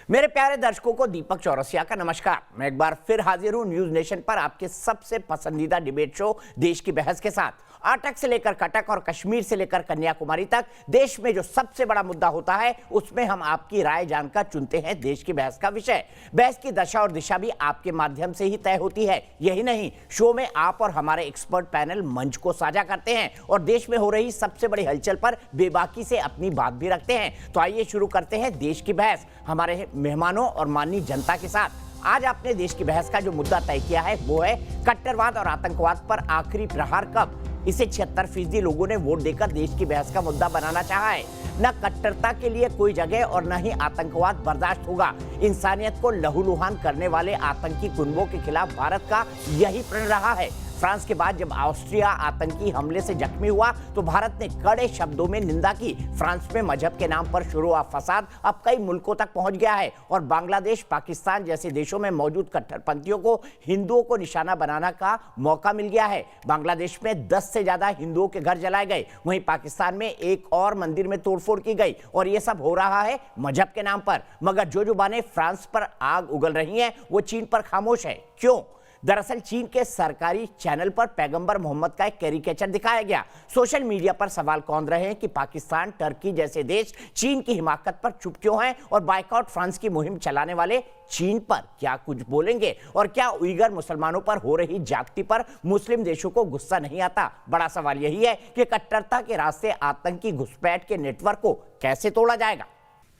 मेरे प्यारे दर्शकों को दीपक चौरसिया का नमस्कार। मैं एक बार फिर हाजिर हूं न्यूज नेशन पर आपके सबसे पसंदीदा डिबेट शो देश की बहस के साथ। अटक से लेकर कटक और कश्मीर से लेकर कन्याकुमारी तक देश में जो सबसे बड़ा मुद्दा होता है उसमें हम आपकी राय जानकर चुनते हैं देश की बहस का विषय। बहस की दशा और दिशा भी आपके माध्यम से ही तय होती है। यही नहीं, शो में आप और हमारे एक्सपर्ट पैनल मंच को साझा करते हैं और देश में हो रही सबसे बड़ी हलचल पर बेबाकी से अपनी बात भी रखते हैं। तो आइए शुरू करते हैं देश की बहस हमारे मेहमानों और माननीय जनता के साथ। आज आपने देश की बहस का जो मुद्दा तय किया है वो है कट्टरवाद और आतंकवाद पर आखिरी प्रहार कब। इसे 76% लोगों ने वोट देकर देश की बहस का मुद्दा बनाना चाहा है। न कट्टरता के लिए कोई जगह और न ही आतंकवाद बर्दाश्त होगा। इंसानियत को लहूलुहान करने वाले आतंकी गुंडों के खिलाफ भारत का यही प्रण रहा है। फ्रांस के बाद जब ऑस्ट्रिया आतंकी हमले से जख्मी हुआ तो भारत ने कड़े शब्दों में निंदा की। फ्रांस में मजहब के नाम पर शुरू हुआ फसाद अब कई मुल्कों तक पहुंच गया है और बांग्लादेश, पाकिस्तान जैसे देशों में मौजूद कट्टरपंथियों को हिंदुओं को निशाना बनाने का मौका मिल गया है। बांग्लादेश में 10 से ज्यादा हिंदुओं के घर जलाए गए, वहीं पाकिस्तान में एक और मंदिर में तोड़फोड़ की गई और ये सब हो रहा है मजहब के नाम पर। मगर जो जुबानें फ्रांस पर आग उगल रही हैं वो चीन पर खामोश है। क्यों? दरअसल चीन के सरकारी चैनल पर पैगंबर मोहम्मद का एक कैरिकेचर दिखाया गया। सोशल मीडिया पर सवाल कौंध रहे हैं कि पाकिस्तान, टर्की जैसे देश चीन की हिमाकत पर चुप क्यों हैं और बायकॉट फ्रांस की मुहिम चलाने वाले चीन पर क्या कुछ बोलेंगे। और क्या उइगर मुसलमानों पर हो रही ज्यादती पर मुस्लिम देशों को गुस्सा नहीं आता। बड़ा सवाल यही है कि कट्टरता के रास्ते आतंकी घुसपैठ के नेटवर्क को कैसे तोड़ा जाएगा।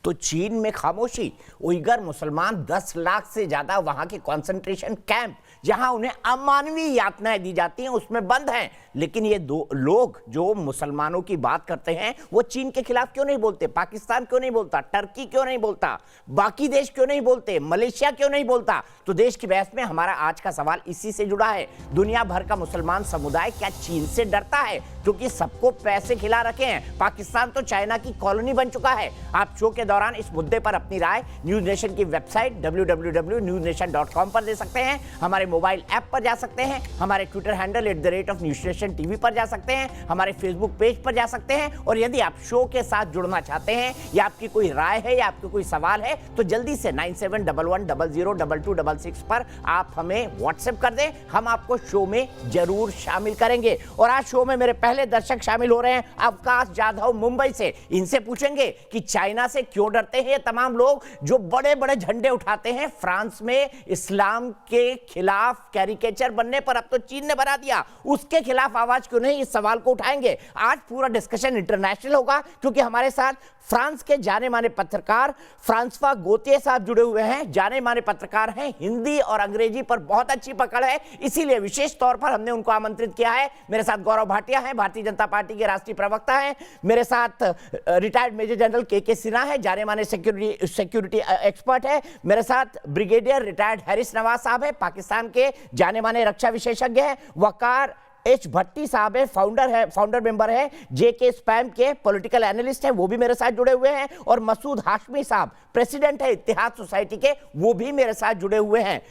तो चीन में खामोशी। उइगर मुसलमान 10 लाख से ज्यादा वहां के कंसंट्रेशन कैंप जहां उन्हें अमानवीय यातनाएं दी जाती हैं उसमें बंद हैं। लेकिन ये दो लोग जो मुसलमानों की बात करते हैं वो चीन के खिलाफ क्यों नहीं बोलते? पाकिस्तान क्यों नहीं बोलता? टर्की क्यों नहीं बोलता? बाकी देश क्यों नहीं बोलते? मलेशिया क्यों नहीं बोलता? तो देश की बहस में हमारा आज का सवाल इसी से जुड़ा है। दुनिया भर का मुसलमान समुदाय क्या चीन से डरता है क्योंकि सबको पैसे खिला रखे हैं? पाकिस्तान तो चाइना की कॉलोनी बन चुका है। आप शो के दौरान इस मुद्दे पर अपनी राय न्यूज नेशन की वेबसाइट www.newsnation.com पर दे सकते हैं, हमारे मोबाइल ऐप पर जा सकते हैं, हमारे ट्विटर हैंडल @NewsNationTV पर जा सकते हैं, हमारे फेसबुक पेज पर जा सकते हैं। और यदि आप शो के साथ जुड़ना चाहते हैं या आपकी कोई राय है या आपको कोई सवाल है तो जल्दी से 9711002266 पर आप हमें व्हाट्सएप कर दें, हम आपको शो में जरूर शामिल करेंगे। और आज शो में मेरे पहले दर्शक शामिल हो रहे हैं अवकाश जाधव मुंबई से। इनसे पूछेंगे कि चाइना से क्यों डरते हैं ये तमाम लोग जो बड़े बड़े झंडे उठाते हैं। फ्रांस में इस्लाम के खिलाफ कैरिकेचर बनने पर अब तो चीन ने बना दिया, उसके खिलाफ आवाज क्यों नहीं? इस सवाल को उठाएंगे। आज पूरा डिस्कशन इंटरनेशनल होगा क्योंकि हमारे साथ फ्रांस के जाने माने पत्रकार फ्रांसवा गोतिये साहब जुड़े हुए हैं। जाने माने पत्रकार हैं, हिंदी और अंग्रेजी पर बहुत अच्छी पकड़ है, इसीलिए विशेष तौर पर हमने उनको आमंत्रित किया है। मेरे साथ गौरव भाटिया हैं, भारतीय जनता पार्टी के राष्ट्रीय प्रवक्ता हैं। मेरे साथ रिटायर्ड मेजर जनरल के सिन्हा है, जाने माने सिक्योरिटी एक्सपर्ट है। मेरे साथ ब्रिगेडियर रिटायर्ड हैरिस नवाज साहब है, पाकिस्तान के जाने माने रक्षा विशेषज्ञ हैं। वकार एच भट्टी साहब है, फाउंडर मेंबर है जेके स्पैम के, पॉलिटिकल एनालिस्ट है, वो भी मेरे साथ जुड़े हुए हैं। और मसूद हाशमी साहब प्रेसिडेंट है इत्तेहाद सोसाइटी के, वो भी मेरे साथ जुड़े हुए हैं।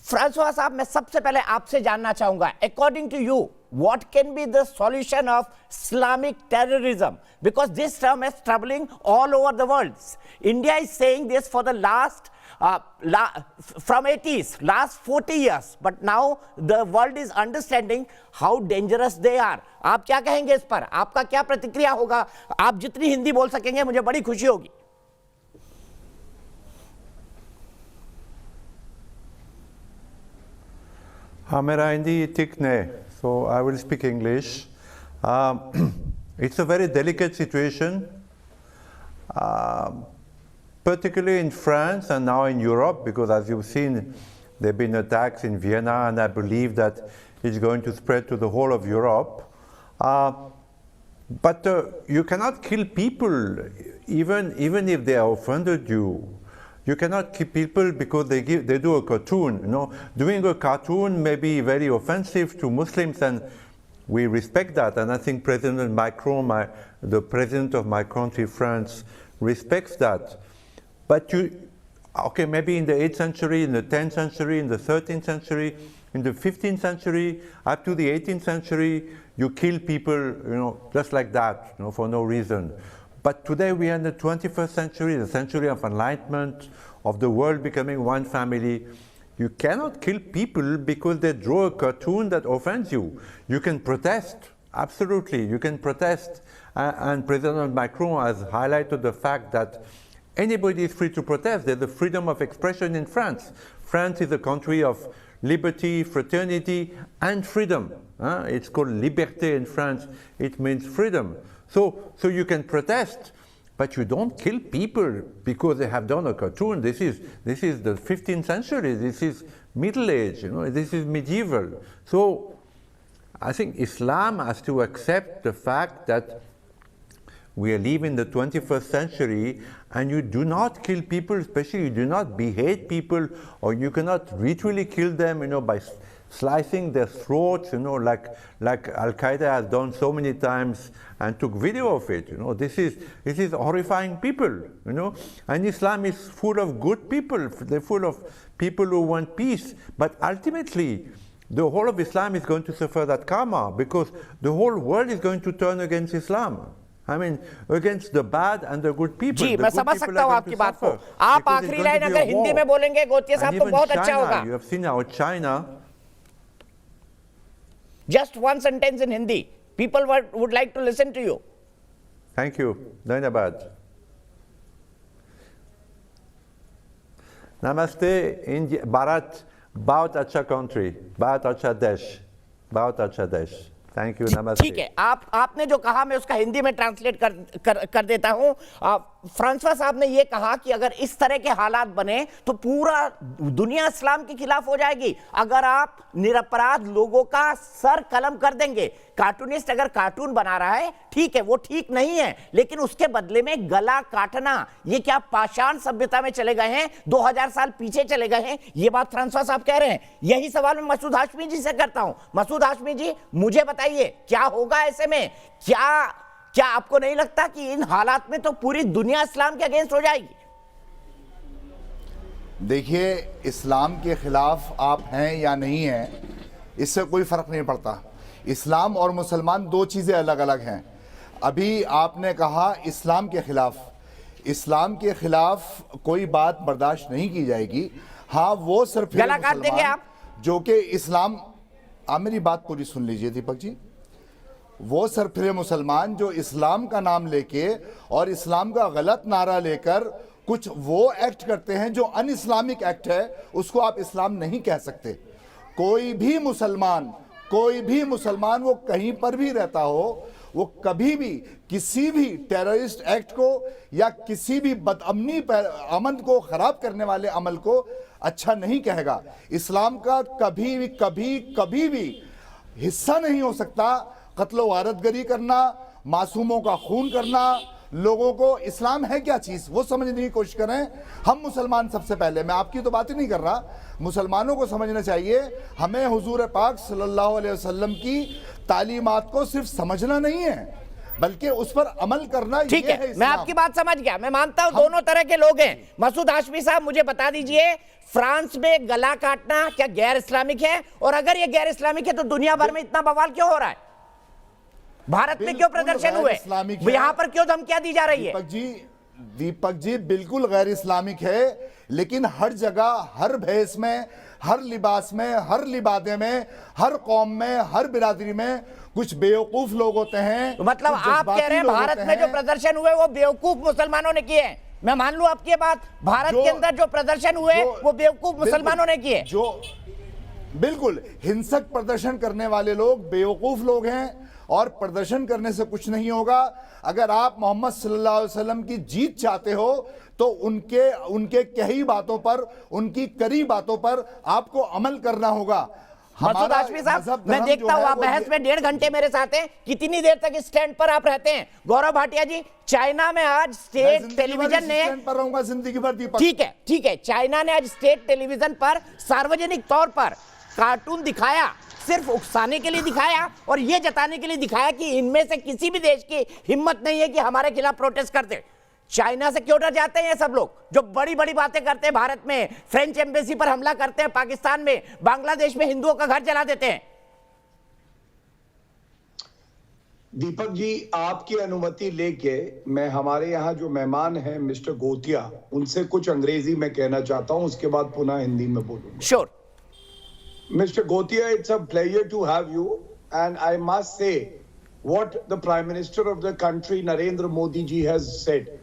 फ्रांसवा साहब, मैं सबसे पहले आपसे जानना चाहूंगा, according to you what can be the solution of Islamic terrorism, because this term is troubling all over the world. India is saying this for the last from 80s, last 40 years, but now the world is understanding how dangerous they are. आप क्या कहेंगे इस पर? आपका क्या प्रतिक्रिया होगा? आप जितनी हिंदी बोल सकेंगे मुझे बड़ी खुशी होगी। हाँ, मेरा हिंदी ठीक नहीं, so I will speak English. It's a very delicate situation, particularly in France and now in Europe, because as you've seen, there have been attacks in Vienna, and I believe that it's going to spread to the whole of Europe. But you cannot kill people, even if they have offended you. You cannot keep people because they do a cartoon. You know, doing a cartoon may be very offensive to Muslims, and we respect that. And I think President Macron, the president of my country, France, respects that. But okay, maybe in the 8th century, in the 10th century, in the 13th century, in the 15th century, up to the 18th century, you kill people, just like that, for no reason. But today we are in the 21st century, the century of enlightenment, of the world becoming one family. You cannot kill people because they draw a cartoon that offends you. You can protest, absolutely, you can protest. And President Macron has highlighted the fact that anybody is free to protest. There's a freedom of expression in France. France is a country of liberty, fraternity, and freedom. It's called liberté in France. It means freedom. So you can protest, but you don't kill people because they have done a cartoon. This is the 15th century. This is Middle Age. This is medieval. So I think Islam has to accept the fact that we are living in the 21st century, and you do not kill people, especially you do not behead people, or you cannot ritually kill them, by slicing their throats, like Al-Qaeda has done so many times and took video of it. This is horrifying people, And Islam is full of good people. They're full of people who want peace. But ultimately, the whole of Islam is going to suffer that karma because the whole world is going to turn against Islam. I mean, against the bad and the good people. जी मैं समझ सकता हूँ आपकी बात को. आप आखिरी line अगर हिंदी में बोलेंगे गोतिया साहब तो बहुत अच्छा होगा. You have seen how China. Just one sentence in Hindi. People would like to listen to you. Thank you. Dhanabad. Namaste, India, Bharat, बहुत अच्छा country, बहुत अच्छा देश, बहुत अच्छा देश. थैंक यू, नमस्ते. ठीक है, आपने जो कहा मैं उसका हिंदी में ट्रांसलेट कर देता हूं. फ्रांसवा साहब ने ये कहा कि अगर इस तरह के हालात बने तो पूरा दुनिया इस्लाम के खिलाफ हो जाएगी. अगर आप निरपराध लोगों का सर कलम कर देंगे. कार्टूनिस्ट अगर कार्टून बना रहा है ठीक है, वो ठीक नहीं है, लेकिन उसके बदले में गला काटना, ये क्या पाषाण सभ्यता में चले गए हैं? 2000 साल पीछे चले गए हैं. ये बात फ्रांसवा साहब कह रहे हैं. यही सवाल मैं मसूद हाशमी जी से करता हूं. मसूद हाशमी जी, मुझे बताइए क्या होगा ऐसे में? क्या आपको नहीं लगता कि इन हालात में तो पूरी दुनिया इस्लाम के अगेंस्ट हो जाएगी? देखिए, इस्लाम के खिलाफ आप हैं या नहीं हैं, इससे कोई फर्क नहीं पड़ता. इस्लाम और मुसलमान दो चीज़ें अलग अलग हैं. अभी आपने कहा इस्लाम के खिलाफ कोई बात बर्दाश्त नहीं की जाएगी. हाँ, वो सिर्फ गला काट देंगे आप, जो कि इस्लाम. आप मेरी बात पूरी सुन लीजिए दीपक जी. वो सरफिरे मुसलमान जो इस्लाम का नाम लेके और इस्लाम का गलत नारा लेकर कुछ वो एक्ट करते हैं जो अन इस्लामिक एक्ट है, उसको आप इस्लाम नहीं कह सकते. कोई भी मुसलमान वो कहीं पर भी रहता हो, वो कभी भी किसी भी टेररिस्ट एक्ट को या किसी भी बदअमनी अमन को खराब करने वाले अमल को अच्छा नहीं कहेगा. इस्लाम का कभी भी हिस्सा नहीं हो सकता कत्ल वारतगरी करना, मासूमों का खून करना. लोगों को इस्लाम है क्या चीज़ वो समझने की कोशिश करें. हम मुसलमान सबसे पहले, मैं आपकी तो बात ही नहीं कर रहा, मुसलमानों को समझना चाहिए हमें हुजूर पाक सल्लल्लाहु अलैहि वसल्लम की तालीमात को सिर्फ समझना नहीं है बल्कि उस पर अमल करना. ठीक है, मैं आपकी बात समझ गया. मैं मानता हूं दोनों तरह के लोग हैं. मसूद हाशमी साहब, मुझे बता दीजिए, फ्रांस में गला काटना क्या गैर इस्लामिक है? और अगर ये गैर इस्लामिक है तो दुनिया भर में इतना बवाल क्यों हो रहा है? भारत में क्यों प्रदर्शन हुए? यहां पर क्यों धमकियां दी जा रही है? दीपक जी बिल्कुल गैर इस्लामिक है, लेकिन हर जगह, हर भेष में, हर लिबास में, हर लिबादे में, हर कौम में, हर बिरादरी में कुछ बेवकूफ लोग होते हैं. तो मतलब आप कह रहे हैं भारत में जो प्रदर्शन हुए वो बेवकूफ मुसलमानों ने किए हैं? मैं मान लूं आपकी ये बात, भारत के अंदर जो प्रदर्शन हुए वो बेवकूफ मुसलमानों ने किए? जो बिल्कुल हिंसक प्रदर्शन करने वाले लोग बेवकूफ लोग हैं और प्रदर्शन करने से कुछ नहीं होगा. अगर आप मोहम्मद सल्लल्लाहु अलैहि वसल्लम की जीत चाहते हो तो उनके कई बातों पर, उनकी करी बातों पर आपको अमल करना होगा. मसूद हाशमी साहब, मैं देखता हूं आप बहस में 1.5 घंटे मेरे साथ हैं. कितनी देर तक स्टैंड पर आप रहते हैं? गौरव भाटिया जी, चाइना में आज स्टेट टेलीविजन ने, स्टैंड पर रहूंगा जिंदगी भर दीपक. ठीक है, चाइना ने आज स्टेट टेलीविजन पर सार्वजनिक तौर पर कार्टून दिखाया, सिर्फ उकसाने के लिए दिखाया और यह जताने के लिए दिखाया कि इनमें से किसी भी देश की हिम्मत नहीं है कि हमारे खिलाफ प्रोटेस्ट करते. चाइना से क्यों डर जाते हैं ये सब लोग जो बड़ी बड़ी बातें करते हैं? भारत में फ्रेंच एम्बेसी पर हमला करते हैं, पाकिस्तान में, बांग्लादेश में हिंदुओं का घर जला देते हैं. दीपक जी, आपकी अनुमति लेके मैं हमारे यहाँ जो मेहमान हैं मिस्टर गोतिया, उनसे कुछ अंग्रेजी में कहना चाहता हूँ, उसके बाद पुनः हिंदी में बोलूंगा। Sure. Mr. Gotia, it's a pleasure to have you, and I must say what the Prime Minister of the country, Narendra Modi ji, has said,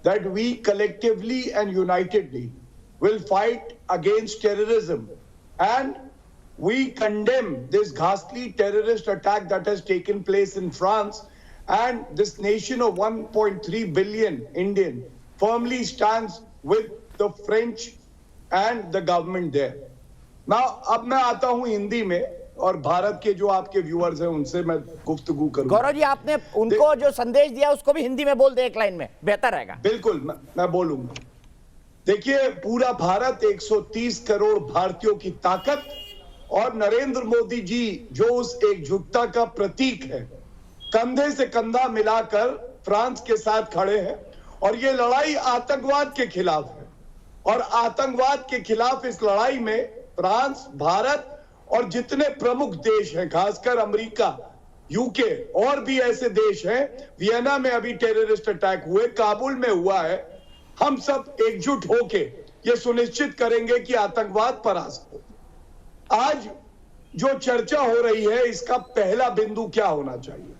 that we collectively and unitedly will fight against terrorism, and we condemn this ghastly terrorist attack that has taken place in France, and this nation of 1.3 billion Indian firmly stands with the French and the government there. ना अब मैं आता हूं हिंदी में, और भारत के जो आपके व्यूअर्स हैं उनसे मैं गुफ्तगू करूंगा। गौरव जी, आपने उनको जो संदेश दिया उसको भी हिंदी में बोल दे एक लाइन में, बेहतर रहेगा। बिल्कुल, मैं बोलूंगा। देखिए, पूरा भारत 130 करोड़ भारतीयों की ताकत और नरेंद्र मोदी जी जो उस एकजुटता का प्रतीक है, कंधे से कंधा मिलाकर फ्रांस के साथ खड़े हैं, और ये लड़ाई आतंकवाद के खिलाफ है। और आतंकवाद के खिलाफ इस लड़ाई में फ्रांस, भारत और जितने प्रमुख देश हैं, खासकर अमेरिका, यूके और भी ऐसे देश हैं, वियना में अभी टेररिस्ट अटैक हुए, काबुल में हुआ है, हम सब एकजुट होके ये सुनिश्चित करेंगे कि आतंकवाद परास्त हो। आज जो चर्चा हो रही है, इसका पहला बिंदु क्या होना चाहिए?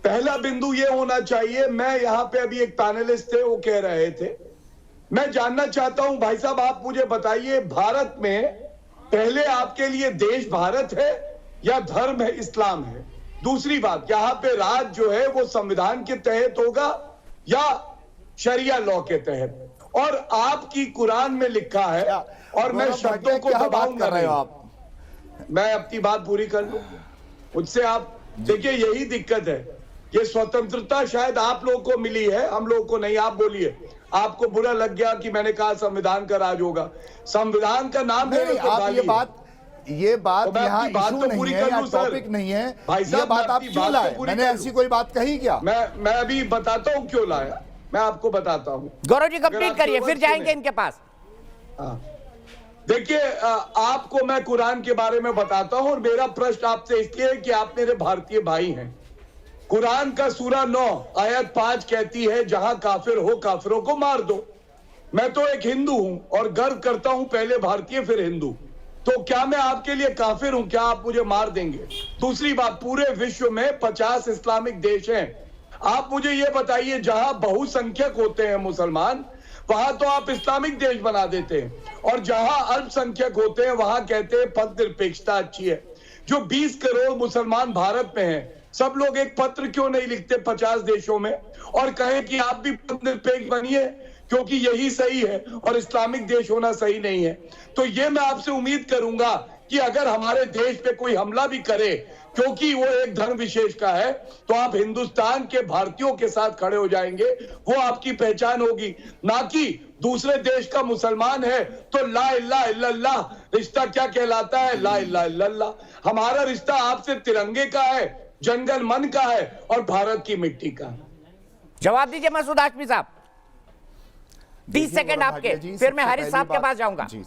पहला बिंदु ये होना चाहिए, मैं यहां पे अभी एक पैनलिस्ट थे, वो कह रहे थे, मैं जानना चाहता हूं भाई साहब, आप मुझे बताइए, भारत में पहले आपके लिए देश भारत है या धर्म है, इस्लाम है? दूसरी बात, यहां पे राज जो है वो संविधान के तहत होगा या शरिया लॉ के तहत? और आपकी कुरान में लिखा है, और मैं शब्दों को दबाऊंगा नहीं, मैं अपनी बात पूरी कर लूं, मुझसे आप देखिए, यही दिक्कत है। ये स्वतंत्रता शायद आप लोगों को मिली है, हम लोगों को नहीं। आप बोलिए, आपको बुरा लग गया कि मैंने कहा संविधान का राज होगा? संविधान का नाम नहीं, आप ये बात तो यहाँ इशू तो नहीं है, यहाँ टॉपिक नहीं है, भाई ये साहब, बात आप क्यों लाए? मैंने ऐसी कोई बात कही क्या? मैं अभी बताता हूँ क्यों लाया, मैं आपको बताता हूँ। गौरव जी कंप्लीट करिए, फिर जाएंगे इनके पास। देखिए, आपको मैं कुरान के बारे में बताता हूं, और मेरा प्रश्न आपसे इसलिए है कि आप मेरे भारतीय भाई हैं। कुरान का सूरा 9 आयत 5 कहती है, जहां काफिर हो काफिरों को मार दो। मैं तो एक हिंदू हूं और गर्व करता हूं, पहले भारतीय फिर हिंदू, तो क्या मैं आपके लिए काफिर हूं? क्या आप मुझे मार देंगे? दूसरी बात, पूरे विश्व में 50 इस्लामिक देश हैं, आप मुझे यह बताइए, जहां बहुसंख्यक होते हैं मुसलमान, वहां तो आप इस्लामिक देश बना देते हैं, और जहां अल्पसंख्यक होते हैं वहां कहते हैं पद निरपेक्षता अच्छी है। जो 20 करोड़ मुसलमान भारत में हैं, सब लोग एक पत्र क्यों नहीं लिखते 50 देशों में और कहें कि आप भी पद निरपेक्ष बनिए, क्योंकि यही सही है और इस्लामिक देश होना सही नहीं है? तो ये मैं आपसे उम्मीद करूंगा कि अगर हमारे देश पे कोई हमला भी करे, क्योंकि वो एक धर्म विशेष का है, तो आप हिंदुस्तान के भारतीयों के साथ खड़े हो जाएंगे, वो आपकी पहचान होगी। ना कि दूसरे देश का मुसलमान है तो ला इलाहा इल्लल्लाह, रिश्ता क्या कहलाता है? ला इलाहा इल्लल्लाह। हमारा रिश्ता आपसे तिरंगे का है, जंगल मन का है और भारत की मिट्टी का। जवाब दीजिए मसूद हाशमी साहब, 30 सेकंड आपके, फिर मैं हरीश साहब के पास जाऊंगा। जी,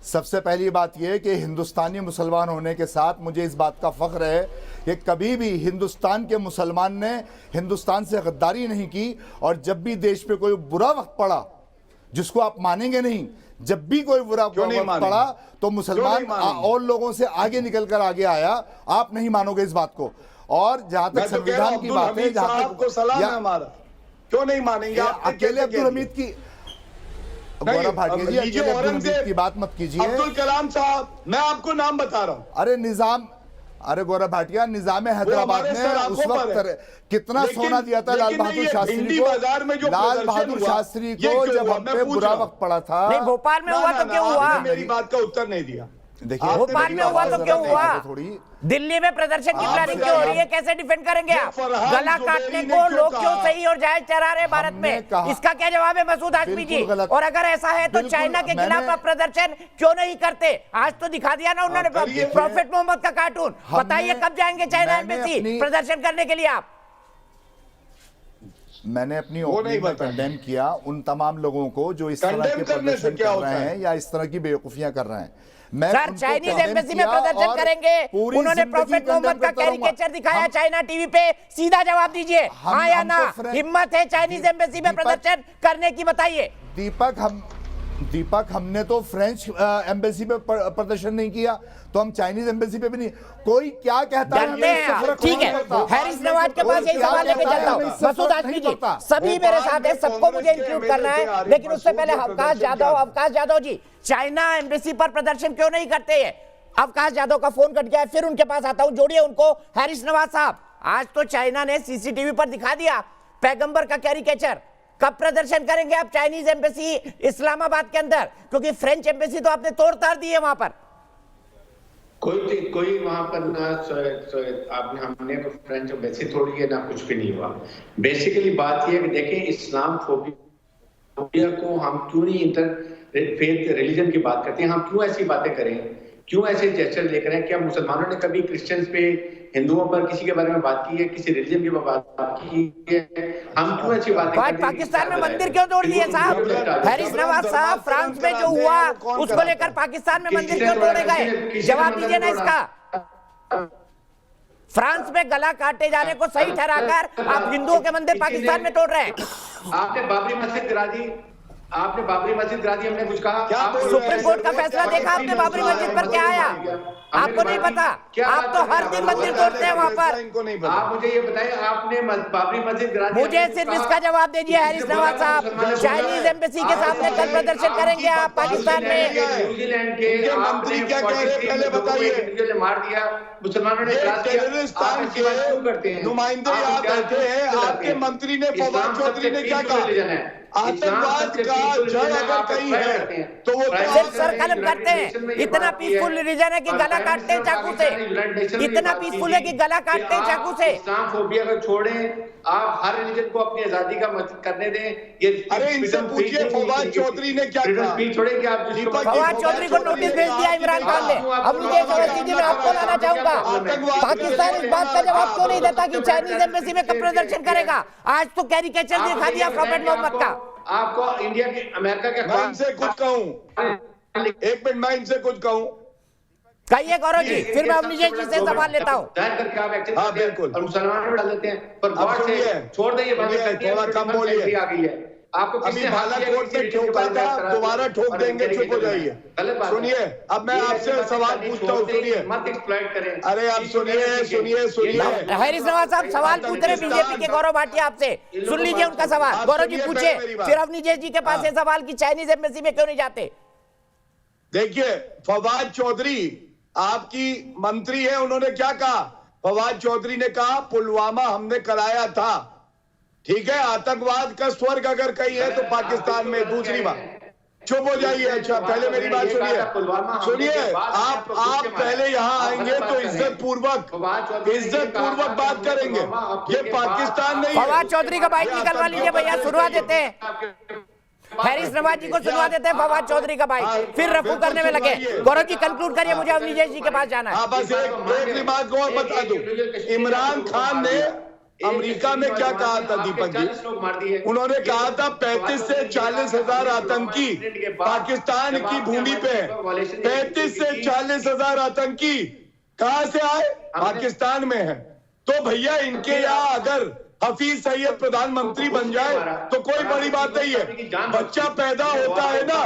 सबसे पहली बात यह है कि हिंदुस्तानी मुसलमान होने के साथ मुझे इस बात का फख्र है कि कभी भी हिंदुस्तान के मुसलमान ने हिंदुस्तान से गद्दारी नहीं की, और जब भी देश पे कोई बुरा वक्त पड़ा, जिसको आप मानेंगे नहीं, जब भी कोई बुरा वक्त पड़ा तो मुसलमान और लोगों से आगे निकल कर आगे आया। आप नहीं मानोगे इस बात को। और जहां तक संविधान की बात है, जहां तक सलाम है हमारा, क्यों नहीं मानेंगे? अकेले अब्दुल हमीद की, गौरव भाटिया जी, अकेले अब्दुल हमीद की बात मत कीजिए। अब्दुल कलाम साहब, मैं आपको नाम बता रहा हूं। अरे गौरव भाटिया, निजाम हैदराबाद ने उस वक्त कितना सोना दिया था लाल बहादुर शास्त्री को। लाल बहादुर शास्त्री को जब हम पे बुरा वक्त पड़ा था, नहीं, भोपाल में हुआ तो क्यों हुआ? मेरी बात का उत्तर नहीं दिया। देखिए, भोपाल में हुआ तो क्यों हुआ? दिल्ली में प्रदर्शन की प्लानिंग क्यों हो रही है? कैसे डिफेंड करेंगे आप? गला काटने को लोग क्यों सही और जायज चढ़ा रहे भारत में? इसका क्या जवाब है मसूद हाशमी जी? और अगर ऐसा है तो चाइना के खिलाफ आप प्रदर्शन क्यों नहीं करते? आज तो दिखा दिया ना उन्होंने प्रॉफिट मोहम्मद का कार्टून। बताइए कब जाएंगे चाइना एम्बेसी प्रदर्शन करने के लिए आप? मैंने अपनी ओपनिंग में कंडेम किया उन तमाम लोगों को जो इस तरह के प्रदर्शन कर रहे हैं या इस तरह की बेवकूफियां कर रहे हैं। मैं सर उनको चाइनीज condemn एम्बेसी में किया प्रदर्शन और करेंगे, पूरी उन्होंने जिंदगी प्रोफेट मोहम्मद condemn का करता रहूंगा। कैरिकेचर दिखाया हम- चाइना टीवी पे, सीधा जवाब दीजिए, हाँ या ना, हमको हिम्मत है चाइनीज एम्बेसी में दीपक- प्रदर्शन करने की, बताइए। दीपक हमने तो फ्रेंच एम्बेसी पे प्रदर्शन नहीं किया, तो हम चाइनीज एम्बेसी पे भी नहीं। कोई क्या कहता है डरते हैं आप, ठीक है, हैरिस नवाज के पास यही सवाल लेके चलता हूँ। मसूद हाशमी जी, सभी मेरे साथ है, सबको मुझे इंक्लूड करना है, लेकिन उससे पहले अवकाश यादव जी, चाइना एम्बेसी पर प्रदर्शन क्यों नहीं करते हैं? अवकाश यादव का फोन कट गया है, फिर उनके पास आता हूं, जोड़िए उनको। हैरिस नवाज साहब, आज तो चाइना ने सीसीटीवी पर दिखा दिया पैगंबर का कैरिकेचर, कब प्रदर्शन करेंगे आप चाइनीज एम्बेसी इस्लामाबाद के अंदर? क्योंकि फ्रेंच एम्बेसी तो आपने तोड़ ताड़ दी है वहां पर। कोई वहां पर ना आपने हमने तो फ्रेंच एम्बेसी तोड़ी है ना, कुछ भी नहीं हुआ। बेसिकली बात यह है कि देखें, इस्लाम फोबिया को हम क्यों नहीं इंटरफेथ रिलीजन की बात करते हैं, हम क्यों ऐसी बातें करें, क्यों ऐसे जेस्चर लेकर हैं? क्या मुसलमानों ने कभी क्रिश्चियंस पे, हिंदुओं पर किसी के बारे में बात की है, किसी रिलीजन की बात की है? हम क्यों ऐसी बातें करते हैं? पाकिस्तान में मंदिर क्यों तोड़ दिए साहब? हैरिस नवाज साहब, फ्रांस में जो हुआ उसको लेकर पाकिस्तान में मंदिर क्यों तोड़े गए? जवाब दीजिए ना इसका। फ्रांस में गला काटे जाने को सही ठहराकर आप हिंदुओं के मंदिर पाकिस्तान में तोड़ रहे हैं। आपने बाबरी मस्जिद गिरा दी, आपने बाबरी मस्जिद गिरा दी, हमने कुछ कहा? सुप्रीम कोर्ट का फैसला देखा आपने बाबरी मस्जिद पर, क्या आया? आपको नहीं पता? आप तो हर दिन मंदिर तोड़ते हैं वहां पर। आप मुझे ये बताइए, आपने बाबरी मस्जिद गिरा दी, मुझे सिर्फ इसका जवाब दीजिए हैरिस नवाज साहब, चाइनीज एम्बेसी के सामने कल प्रदर्शन करेंगे आप पाकिस्तान में? न्यूजीलैंड के मंत्री क्या कह रहे हैं पहले बताइए। मार दिया मुसलमानों ने, टेररिस्तान के नुमाइंदे यहाँ बैठे हैं, आपके मंत्री ने, फवाद चौधरी ने क्या कहा? आतंकवाद का जड़ अगर कहीं है तो वो सिर्फ सर कलम करते हैं। इतना पीसफुल रिलीजन है कि गला काटते हैं चाकू से, इतना पीसफुल है कि गला काटते हैं चाकू से। इस्लाम फोबिया को छोड़ें, आप हर रिलीजन को अपनी आजादी का मत करने दें। ये अरे इनसे पूछिए फवाद चौधरी ने क्या कहा? छोड़े कि आप फवाद चौधरी को नोटिस भेज दिया इमरान खान ने। अब मुझे अवस्थी जी मैं आपको लाना चाहूंगा, पाकिस्तान इस बात का जवाब क्यों नहीं देता कि चाइनीज एम्बेसी में कब प्रदर्शन करेगा? आज तो कैरिकेचर दिखा दिया प्रोफेट मोहम्मद का। आपको इंडिया के, अमेरिका के, मैं इनसे कुछ कहूं, एक मिनट मैं इनसे कुछ कहूं। कहिए गौरव जी, फिर मैं अवनीश जी से सवाल लेता हूँ। करके आप एक्शन हाँ, करते हैं बिल्कुल। और मुसलमानों में डाल देते हैं, पर अब गौर से सुनिए, छोड़ दें, ये बातें करती हैं, थोड़ा कम बोलिए। आ गई है आपको। अभी बालाकोट से ठोका था, दोबारा ठोक देंगे, चुप हो जाइए। सुनिए, अब मैं आपसे सवाल पूछता हूँ, सुनिए। मत एक्सप्लॉइट करें। अरे आप सुनिए। हैरिस नवाज साहब सवाल पूछ रहे बीजेपी के गौरव भाटिया आपसे, सुन लीजिए उनका सवाल। गौरव जी पूछे, फिर अवनीश जी के पास ये सवाल कि चाइनीज एम्बेसी में क्यों नहीं जाते? देखिए, फवाद चौधरी आपकी मंत्री है, उन्होंने क्या कहा? फवाद चौधरी ने कहा पुलवामा हमने कराया था, ठीक है, आतंकवाद का स्वर्ग अगर कहीं है तो पाकिस्तान में। दूसरी बात, चुप हो जाइए। अच्छा, पहले मेरी बात सुनिए। आप पहले यहाँ आएंगे तो इज्जत पूर्वक बात करेंगे। ये पाकिस्तान नहीं है। फवाद चौधरी का बाइक निकलवा लीजिए भैया, सुनवा देते हैं। हैरिस नवाज जी को सुनवा देते हैं फवाद चौधरी का बाइक, फिर रफू करने में लगे। गौरव जी कंक्लूड करिए, मुझे अवनीश जी के पास जाना है। बस एक रिमार्क और बता दूं, इमरान खान ने अमेरिका में क्या कहा था दीपक जी? उन्होंने कहा था 35 से 40 हजार आतंकी पाकिस्तान की भूमि पे है। 35 से 40 हजार आतंकी कहां से आए? पाकिस्तान में है। तो भैया इनके यहाँ अगर हफीज सईद प्रधानमंत्री बन जाए तो कोई बड़ी बात नहीं है। बच्चा पैदा होता है ना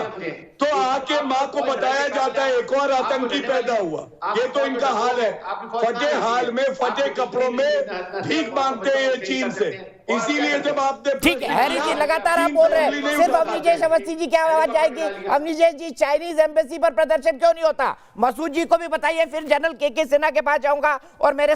तो आके माँ को बताया जाता है एक और आतंकी पैदा हुआ। ये तो इनका हाल है। फटे हाल में, फटे कपड़ों में भीख मांगते हैं ये चीन से। इसीलिए जब आपने, ठीक है हैरिस जी लगातार आप बोल रहे हैं, सिर्फ अवनीश अवस्थी जी की आवाज जाएगी। अवनीश जी, चाइनीज एम्बेसी पर प्रदर्शन क्यों नहीं होता? मसूद जी को भी बताइए, फिर जनरल के सिन्हा के पास जाऊंगा। और मेरे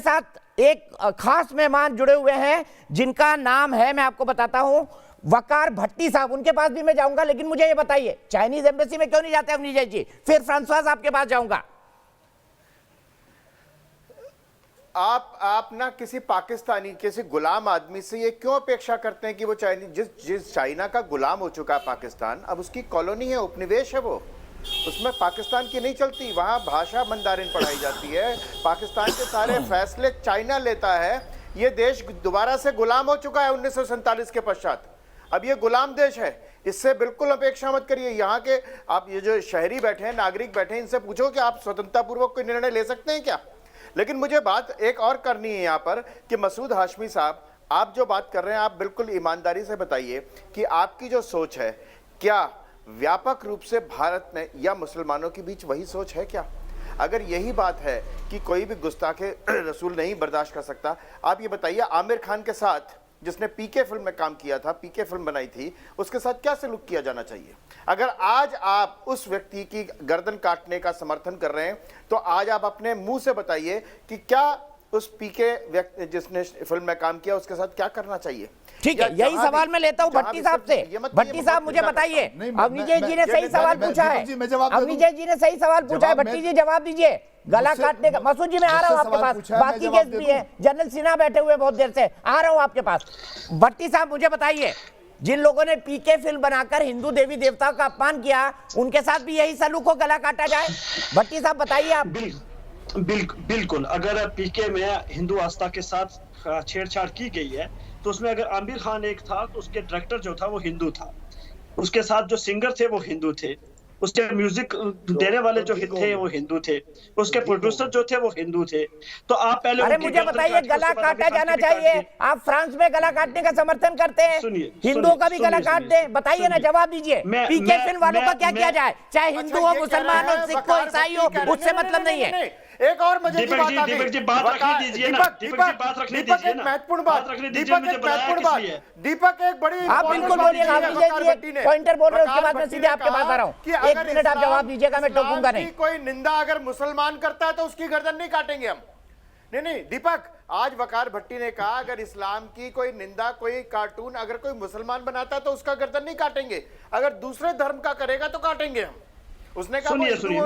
साथ एक खास मेहमान जुड़े हुए हैं जिनका नाम है, मैं आपको बताता हूं, वकार भट्टी साहब। उनके पास भी मैं जाऊंगा, लेकिन मुझे ये बताइए चाइनीज एम्बेसी में क्यों नहीं जाते अवनीश जी? फिर फ्रांसवाज आपके पास जाऊंगा। आप ना किसी पाकिस्तानी, किसी गुलाम आदमी से ये क्यों अपेक्षा करते हैं कि वो जिस चाइना का गुलाम हो चुका है पाकिस्तान, अब उसकी कॉलोनी है, उपनिवेश है, वो उसमें पाकिस्तान की नहीं चलती। वहाँ भाषा मंदारिन पढ़ाई जाती है, पाकिस्तान के सारे फैसले चाइना लेता है। ये देश दोबारा से गुलाम हो चुका है 1947 के पश्चात। अब ये गुलाम देश है, इससे बिल्कुल अपेक्षा मत करिए। यहाँ के आप ये जो शहरी बैठे हैं, नागरिक बैठे हैं, इनसे पूछो कि आप स्वतंत्रतापूर्वक कोई निर्णय ले सकते हैं क्या। लेकिन मुझे बात एक और करनी है यहाँ पर कि मसूद हाशमी साहब, आप जो बात कर रहे हैं, आप बिल्कुल ईमानदारी से बताइए कि आपकी जो सोच है, क्या व्यापक रूप से भारत में या मुसलमानों के बीच वही सोच है क्या? अगर यही बात है कि कोई भी गुस्ताखे रसूल नहीं बर्दाश्त कर सकता, आप ये बताइए आमिर खान के साथ, जिसने पीके फिल्म में काम किया था, पीके फिल्म बनाई थी, उसके साथ क्या सलूक किया जाना चाहिए? अगर आज आप उस व्यक्ति की गर्दन काटने का समर्थन कर रहे हैं, तो आज आप अपने मुंह से बताइए कि क्या उस पीके व्यक्ति जिसने फिल्म में काम किया उसके साथ क्या करना चाहिए? ठीक है, यही सवाल मैं लेता हूँ भट्टी साहब से। भट्टी साहब मुझे बताइए, अवनीजय जी ने सही सवाल पूछा है, अवनीजय जी ने सही सवाल पूछा है, भट्टी जी जवाब दीजिए। गला काटने का, मसूद जी मैं आ रहा हूँ आपके पास, बाकी केस भी है, जनरल सिन्हा बैठे हुए बहुत देर से, आ रहा हूँ आपके पास। भट्टी साहब मुझे बताइए, जिन लोगों ने पीके फिल्म बनाकर हिंदू देवी देवताओं का अपमान किया, उनके साथ भी यही सलूक हो, गला काटा जाए? भट्टी साहब बताइए आप। बिल्कुल, अगर पीके में हिंदू आस्था के साथ छेड़छाड़ की गई है, तो उसमें अगर आमिर खान एक था, तो उसके डायरेक्टर जो था वो हिंदू था, उसके साथ जो सिंगर थे वो हिंदू थे, उसके म्यूजिक देने वाले जो थे वो हिंदू थे, उसके प्रोड्यूसर जो थे वो हिंदू थे। तो आप पहले अरे मुझे बताइए, गला काटा जाना चाहिए? आप फ्रांस में गला काटने का समर्थन करते हैं, हिंदुओं का भी गला काट दे? बताइए ना, जवाब दीजिए। पीके फिल्म वालों का क्या किया जाए, चाहे हिंदू हो, मुसलमान हो, सिख हो, ईसाई हो, उससे मतलब नहीं है। एक और मजे की बात आ गई, दीपक जी बात रखने दीजिए ना, दीपक जी बात रखने दीजिए ना, महत्वपूर्ण बात, दीपक एक महत्वपूर्ण बात, दीपक एक बड़ी, आप बिल्कुल बोलिए, पॉइंटर बोल रहे हैं, उसके बाद मैं सीधे आपके पास आ रहा हूँ, एक मिनट आप जवाब दीजिएगा, मैं टोकूंगा नहीं। कोई निंदा अगर मुसलमान करता है तो उसकी गर्दन नहीं काटेंगे हम। नहीं दीपक, आज वकार भट्टी ने कहा अगर इस्लाम की कोई निंदा, कोई कार्टून अगर कोई मुसलमान बनाता है तो उसका गर्दन नहीं काटेंगे, अगर दूसरे धर्म का करेगा तो काटेंगे हम। उसने कहा सुनिए,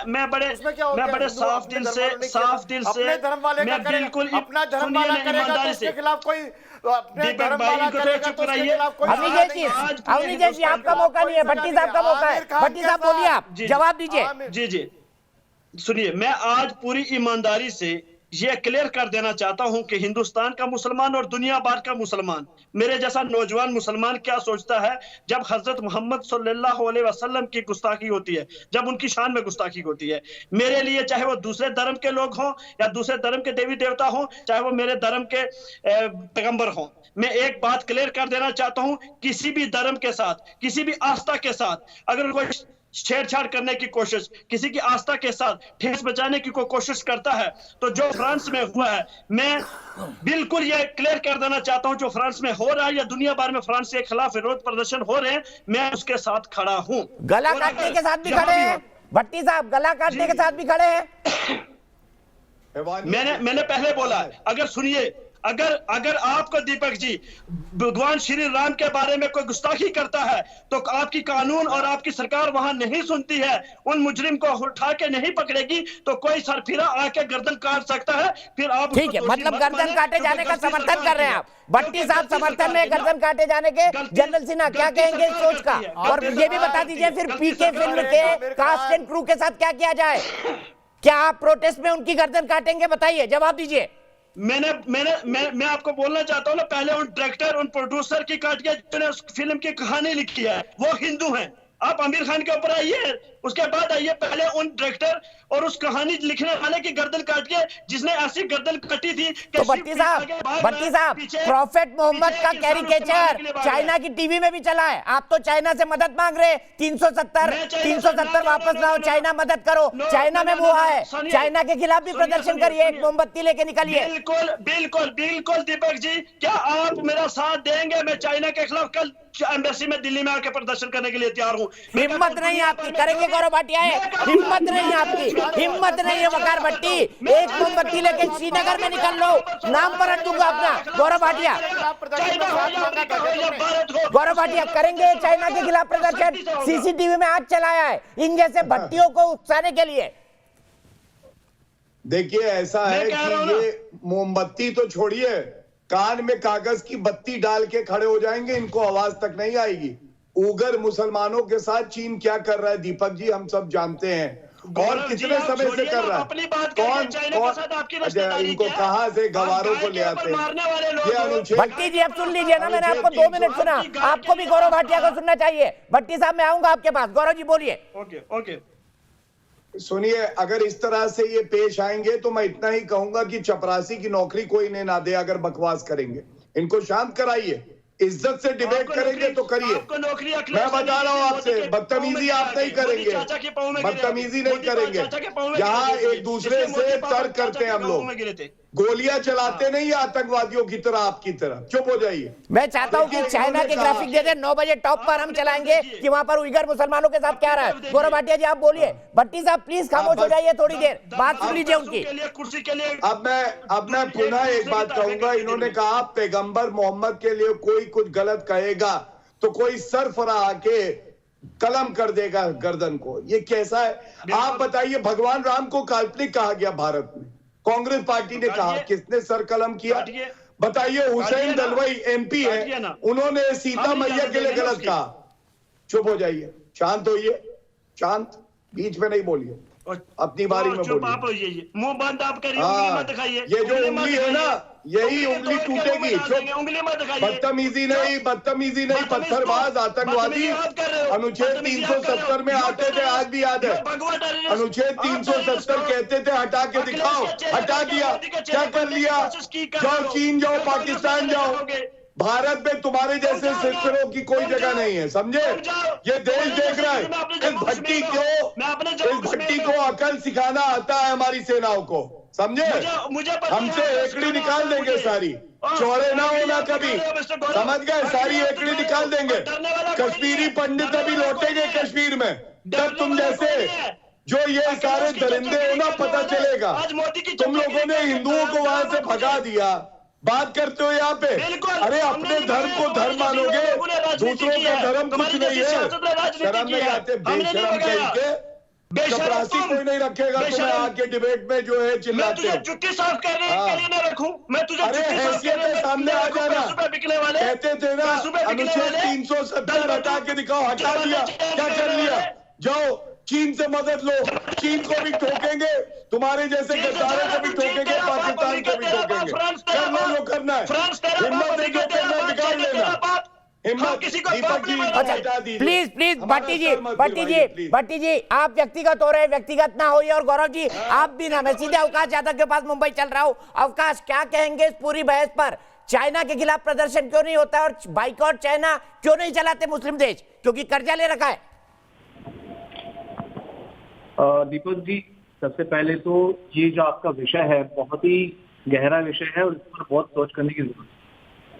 मैं बड़े साफ दिल से अपने धर्म वाले का करेगा, अपना धर्म वाला करेगा तो उसके खिलाफ कोई, अपने धर्म वाला करेगा तो उसके खिलाफ कोई। अवनीजय जी आपका मौका नहीं है, भट्टी साहब का मौका है। भट्टी साहब बोलिए, आप जवाब दीजिए। जी सुनिए, मैं आज पूरी ईमानदारी से ये क्लियर कर देना चाहता हूं कि हिंदुस्तान का मुसलमान और दुनिया भर का मुसलमान, मेरे जैसा नौजवान मुसलमान क्या सोचता है जब हजरत मोहम्मद सल्लल्लाहु अलैहि वसल्लम की गुस्ताखी होती है, जब उनकी शान में गुस्ताखी होती है। मेरे लिए चाहे वो दूसरे धर्म के लोग हों या दूसरे धर्म के देवी देवता हों, चाहे वो मेरे धर्म के पैगंबर हों, मैं एक बात क्लियर कर देना चाहता हूं, किसी भी धर्म के साथ, किसी भी आस्था के साथ अगर कोई छेड़छाड़ करने की कोशिश, किसी की आस्था के साथ ठेस बचाने की कोई कोशिश करता है, तो जो फ्रांस में हुआ है, मैं बिल्कुल ये क्लियर कर देना चाहता हूं, जो फ्रांस में हो रहा है या दुनिया भर में फ्रांस के खिलाफ विरोध प्रदर्शन हो रहे हैं, मैं उसके साथ खड़ा हूं। गला काटने के साथ भी खड़े हैं भट्टी साहब, गला काटने के साथ भी खड़े हैं। मैंने पहले बोला, अगर सुनिए, अगर आपको दीपक जी भगवान श्री राम के बारे में कोई गुस्ताखी करता है तो आपकी कानून और आपकी सरकार वहां नहीं सुनती है, उन मुजरिम को उठा के नहीं पकड़ेगी, तो कोई सरफिरा आके गर्दन काट सकता है, फिर आप ठीक है, मतलब गर्दन काटे जाने का समर्थन कर रहे हैं आप। भट्टी साहब समर्थन में गर्दन काटे जाने के, जनरल सिन्हा क्या कहेंगे इस सोच का? और ये भी बता दीजिए फिर पीके फिल्म के कास्ट एंड क्रू के साथ क्या किया जाए? क्या आप प्रोटेस्ट में उनकी गर्दन काटेंगे? बताइए, जवाब दीजिए। मैं आपको बोलना चाहता हूँ ना, पहले उन डायरेक्टर, उन प्रोड्यूसर की काट के जिन्होंने उस फिल्म की कहानी लिखी है वो हिंदू हैं। आप आमिर खान के ऊपर आइए, उसके बाद आइए, पहले उन डायरेक्टर और उस कहानी लिखने वाले की गर्दन काट के, जिसने ऐसी गर्दन कटी थी। तो भट्टी साहब, प्रॉफेट मोहम्मद का कैरिकेचर चाइना की टीवी में भी चला है। आप तो चाइना से मदद मांग रहे, 370 वापस लाओ, चाइना मदद करो। चाइना में वो है, चाइना के खिलाफ भी प्रदर्शन करिए, एक मोमबत्ती लेके निकलिए। बिल्कुल दीपक जी, क्या आप मेरा साथ देंगे? मैं चाइना के खिलाफ कल एम्बेसी में दिल्ली में आके प्रदर्शन करने के लिए तैयार हूँ। हिम्मत नहीं आपकी, करेंगे गौरव भाटिया है, हिम्मत नहीं आपकी, हिम्मत नहीं है वकार भट्टी। एक मोमबत्ती लेके श्रीनगर में निकल लो, नाम पर रख दूंगा अपना, गौरव भाटिया। गौरव भाटिया करेंगे चाइना के खिलाफ प्रदर्शन, सीसीटीवी में आज चलाया है इन जैसे भट्टियों को उकसाने के लिए। देखिए, ऐसा है कि ये मोमबत्ती तो छोड़िए, कान में कागज की बत्ती डाल के खड़े हो जाएंगे, इनको आवाज तक नहीं आएगी। उगर मुसलमानों के साथ चीन क्या कर रहा है दीपक जी, हम सब जानते हैं। और कितने समय से कर रहा है? अपनी बात कौन चाइना के साथ आपकी अच्छा, रिश्तेदारी इनको क्या है? कहाँ से आप गवारों गाय को के ले ऊपर आते हैं? मारने वाले लोग ये हो। अनुच्छेद भट्टी जी अब सुन लीजिए ना, मैंने आपको 2 मिनट सुना, आपको भी गौरव भाटिया को सुनना चाहिए। भट्टी साहब मैं आऊंगा आपके पास, गौरव जी बोलिए। Okay okay. सुनिए, अगर इस तरह से ये पेश आएंगे तो मैं इतना ही कहूंगा कि चपरासी की नौकरी कोई इन्हें ना दे अगर बकवास करेंगे। इनको शांत कराइए, इज्जत से डिबेट करेंगे तो करिए। मैं बता रहा हूं आपसे, बदतमीजी आप नहीं करेंगे, बदतमीजी नहीं करेंगे। यहाँ एक दूसरे से तर्क करते हैं हम लोग, गोलियां चलाते नहीं आतंकवादियों की तरह आपकी तरह। चुप हो जाइए। मैं चाहता हूं कि चाइना के ग्राफिक दे दे, 9 बजे टॉप पर हम चलाएंगे कि वहां पर उइगर मुसलमानों के साथ क्या रहा है। गौरव भाटिया जी आप बोलिए। भट्टी साहब प्लीज खामोश हो जाइए थोड़ी देर, बात सुन लीजिए उनकी। कुर्सी के लिए अब मैं पुनः एक बात कहूंगा। इन्होंने कहा पैगंबर मोहम्मद के लिए कोई कुछ गलत कहेगा तो कोई सरफराह के कलम कर देगा गर्दन को। ये कैसा है? आप बताइए, भगवान राम को काल्पनिक कहा गया भारत में, कांग्रेस पार्टी ने कहा, किसने सर कलम किया? बताइए। हुसैन दलवाई MP है, उन्होंने सीता मैया के लिए गलत कहा। चुप हो जाइए, शांत होइए, शांत, बीच में नहीं बोलिए, अपनी बारी में बोलिए। मुंह बंद आप करिए, उंगली मत दिखाइए। ये जो उंगली है ना, यही उंगली टूटेगी। उंगली मत दिखाइए। बदतमीजी नहीं, पत्थरबाज आतंकवादी अनुच्छेद 370 में आते थे, आज भी याद है। अनुच्छेद 370 कहते थे हटा के दिखाओ, हटा दिया। क्या कर लिया? जाओ चीन जाओ, पाकिस्तान जाओ, भारत में तुम्हारे जैसे सिस्टरों की कोई जगह नहीं है, समझे? ये देश देख रहा है। इस भट्टी को अकल सिखाना आता है हमारी सेनाओं को, समझे? हमसे एकड़ी निकाल देंगे सारी, चौड़े ना होना कभी, समझ गए? सारी एकड़ी निकाल देंगे। कश्मीरी पंडित अभी लौटेंगे कश्मीर में, तब तुम जैसे जो ये सारे दरिंदे हो ना, पता चलेगा। तुम लोगों ने हिंदुओं को वहां से भगा दिया, बात करते हो यहाँ पे। अरे अपने धर्म को धर्म मानोगे, दूसरों का धर्म कुछ नहीं है। शर्म नहीं आते? बेशरम कहीं के। चपरासी कोई नहीं रखेगा तुम्हें आके डिबेट में जो है चिल्लाते हैं। जुत्ती साफ करने के लिए ना रखूं मैं तुझे? अरे हैसियत के सामने आ जाना। कहते थे ना अनुच्छेद 370 हटा के दिखाओ, हटा दिया। क्या कर लिया? जाओ चीन से मदद लो, चीन को भी ठोकेंगे, तुम्हारे जैसे गद्दारों को भी ठोकेंगे, पाकिस्तान को भी ठोकेंगे। कर लो जो करना है, हिम्मत है जो करना है बिगाड़ लेना। हिम्मत दीपक जी हटा दीजिए। प्लीज भट्टी जी आप व्यक्तिगत हो रहे, व्यक्तिगत ना होइए। और गौरव जी आप भी ना, मैं सीधे अवकाश यादव के पास मुंबई चल रहा हूं। अवकाश क्या कहेंगे इस पूरी बहस पर? चाइना के खिलाफ प्रदर्शन क्यों नहीं होता और बाइकॉट चाइना क्यों नहीं चलाते मुस्लिम देश? क्योंकि कर्जा ले रखा है। दीपक जी, सबसे पहले तो ये जो आपका विषय है बहुत ही गहरा विषय है और इस पर बहुत सोच करने की जरूरत है।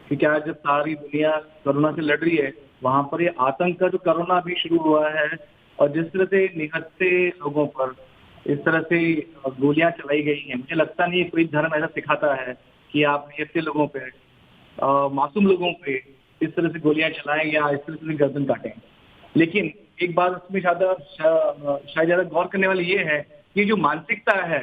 क्योंकि आज जब सारी दुनिया कोरोना से लड़ रही है, वहां पर ये आतंक का जो कोरोना अभी शुरू हुआ है और जिस तरह से निहत्थे लोगों पर इस तरह से गोलियां चलाई गई हैं, मुझे लगता नहीं कोई धर्म ऐसा सिखाता है कि आप निहत्थे लोगों पे, मासूम लोगों पे इस तरह से गोलियां चलाएं या इस तरह से गर्दन काटें। लेकिन एक बात उसमें शायद ज्यादा गौर करने वाली ये है कि जो मानसिकता है,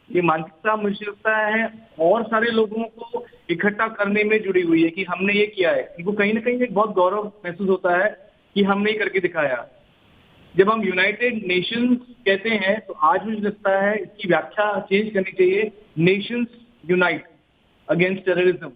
ये मानसिकता मुझे लगता है और सारे लोगों को इकट्ठा करने में जुड़ी हुई है कि हमने ये किया है। इनको कहीं ना कहीं एक बहुत गौरव महसूस होता है कि हमने ये करके दिखाया। जब हम यूनाइटेड नेशंस कहते हैं तो आज मुझे लगता है इसकी व्याख्या चेंज करनी चाहिए, नेशंस यूनाइट अगेंस्ट टेररिज्म।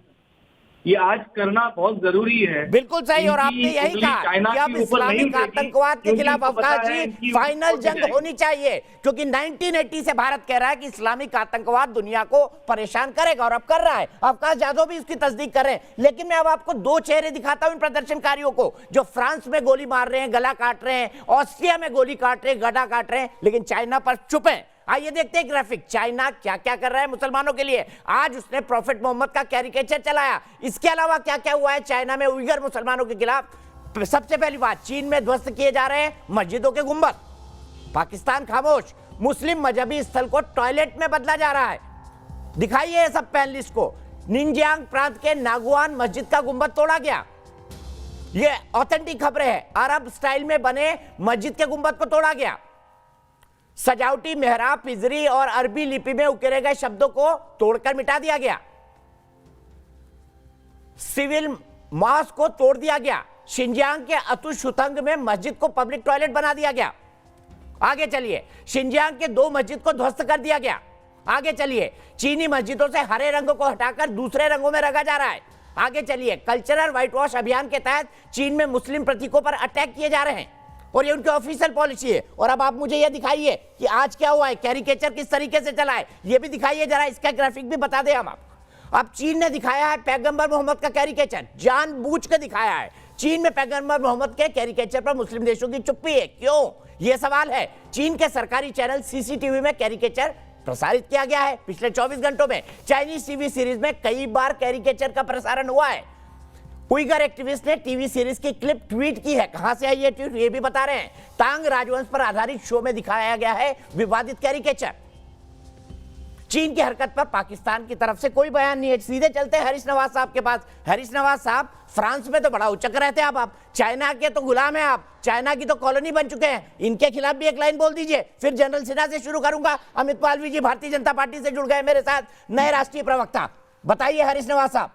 ये आज करना बहुत जरूरी है। बिल्कुल सही। और आपने यही कहा कि अब इस्लामिक आतंकवाद के खिलाफ अवकाश जी फाइनल जंग होनी चाहिए, क्योंकि 1980 से भारत कह रहा है कि इस्लामिक आतंकवाद दुनिया को परेशान करेगा और अब कर रहा है। अवकाश यादव भी इसकी तस्दीक कर रहे हैं। लेकिन मैं अब आपको 2 चेहरे दिखाता हूं इन प्रदर्शनकारियों को, जो फ्रांस में गोली मार रहे हैं, गला काट रहे हैं, ऑस्ट्रिया में गोली काट रहे हैं, गला काट रहे हैं, लेकिन चाइना पर चुप है। आइए देखते हैं ग्राफिक, चाइना क्या क्या कर रहा है मुसलमानों के लिए। आज उसने प्रॉफेट मोहम्मद का कैरिकेचर चलाया। इसके अलावा क्या क्या हुआ है चाइना में उइगर मुसलमानों के खिलाफ? सबसे पहली बात, चीन में ध्वस्त किए जा रहे हैं मस्जिदों के गुंबद। पाकिस्तान खामोश, मुस्लिम मजहबी स्थल को टॉयलेट में बदला जा रहा है। दिखाइए सब पैनलिस्ट को। निंजियांग प्रांत के नागुआन मस्जिद का गुंबद तोड़ा गया। ये ऑथेंटिक खबरें हैं। अरब स्टाइल में बने मस्जिद के गुंबद को तोड़ा गया। सजावटी मेहराब, पिजरी और अरबी लिपि में उकेरे गए शब्दों को तोड़कर मिटा दिया गया। सिविल मॉस्क को तोड़ दिया गया। शिंजियांग के अतुशुतंग में मस्जिद को पब्लिक टॉयलेट बना दिया गया। आगे चलिए, शिनजियांग के 2 मस्जिद को ध्वस्त कर दिया गया। आगे चलिए, चीनी मस्जिदों से हरे रंग को हटाकर दूसरे रंगों में रंगा जा रहा है। आगे चलिए, कल्चरल व्हाइट वॉश अभियान के तहत चीन में मुस्लिम प्रतीकों पर अटैक किए जा रहे हैं और ये उनकी ऑफिशियल पॉलिसी है। और अब आप मुझे ये दिखाइए कि आज क्या हुआ है, कैरिकेचर किस तरीके से चला है, ये भी दिखाइए जरा, इसका ग्राफिक भी बता दें हम आपको। अब चीन ने दिखाया है पैगंबर मोहम्मद का कैरिकेचर, जानबूझ कर दिखाया है। चीन में पैगंबर मोहम्मद के कैरिकेचर पर मुस्लिम देशों की चुप्पी है, क्यों, ये सवाल है। चीन के सरकारी चैनल सीसीटीवी में कैरिकेचर प्रसारित किया गया है। पिछले 24 घंटों में चाइनीज टीवी सीरीज में कई बार कैरिकेचर का प्रसारण हुआ है। उइगर एक्टिविस्ट ने टीवी सीरीज की क्लिप ट्वीट की है। कहां से है ये ट्वीट, ये भी बता रहे हैं। तांग राजवंश पर आधारित शो में दिखाया गया है विवादित कैरिकेचर। चीन की हरकत पर पाकिस्तान की तरफ से कोई बयान नहीं है। सीधे चलते हैं हरीश नवाज साहब के पास। हरीश नवाज साहब, फ्रांस में तो बड़ा उचक रहते हैं आप चाइना के तो गुलाम हैं, आप चाइना की तो कॉलोनी बन चुके हैं। इनके खिलाफ भी एक लाइन बोल दीजिए, फिर जनरल सिन्हा से शुरू करूंगा। अमित पालवी जी भारतीय जनता पार्टी से जुड़ गए मेरे साथ, नए राष्ट्रीय प्रवक्ता। बताइए हरीश नवाज साहब।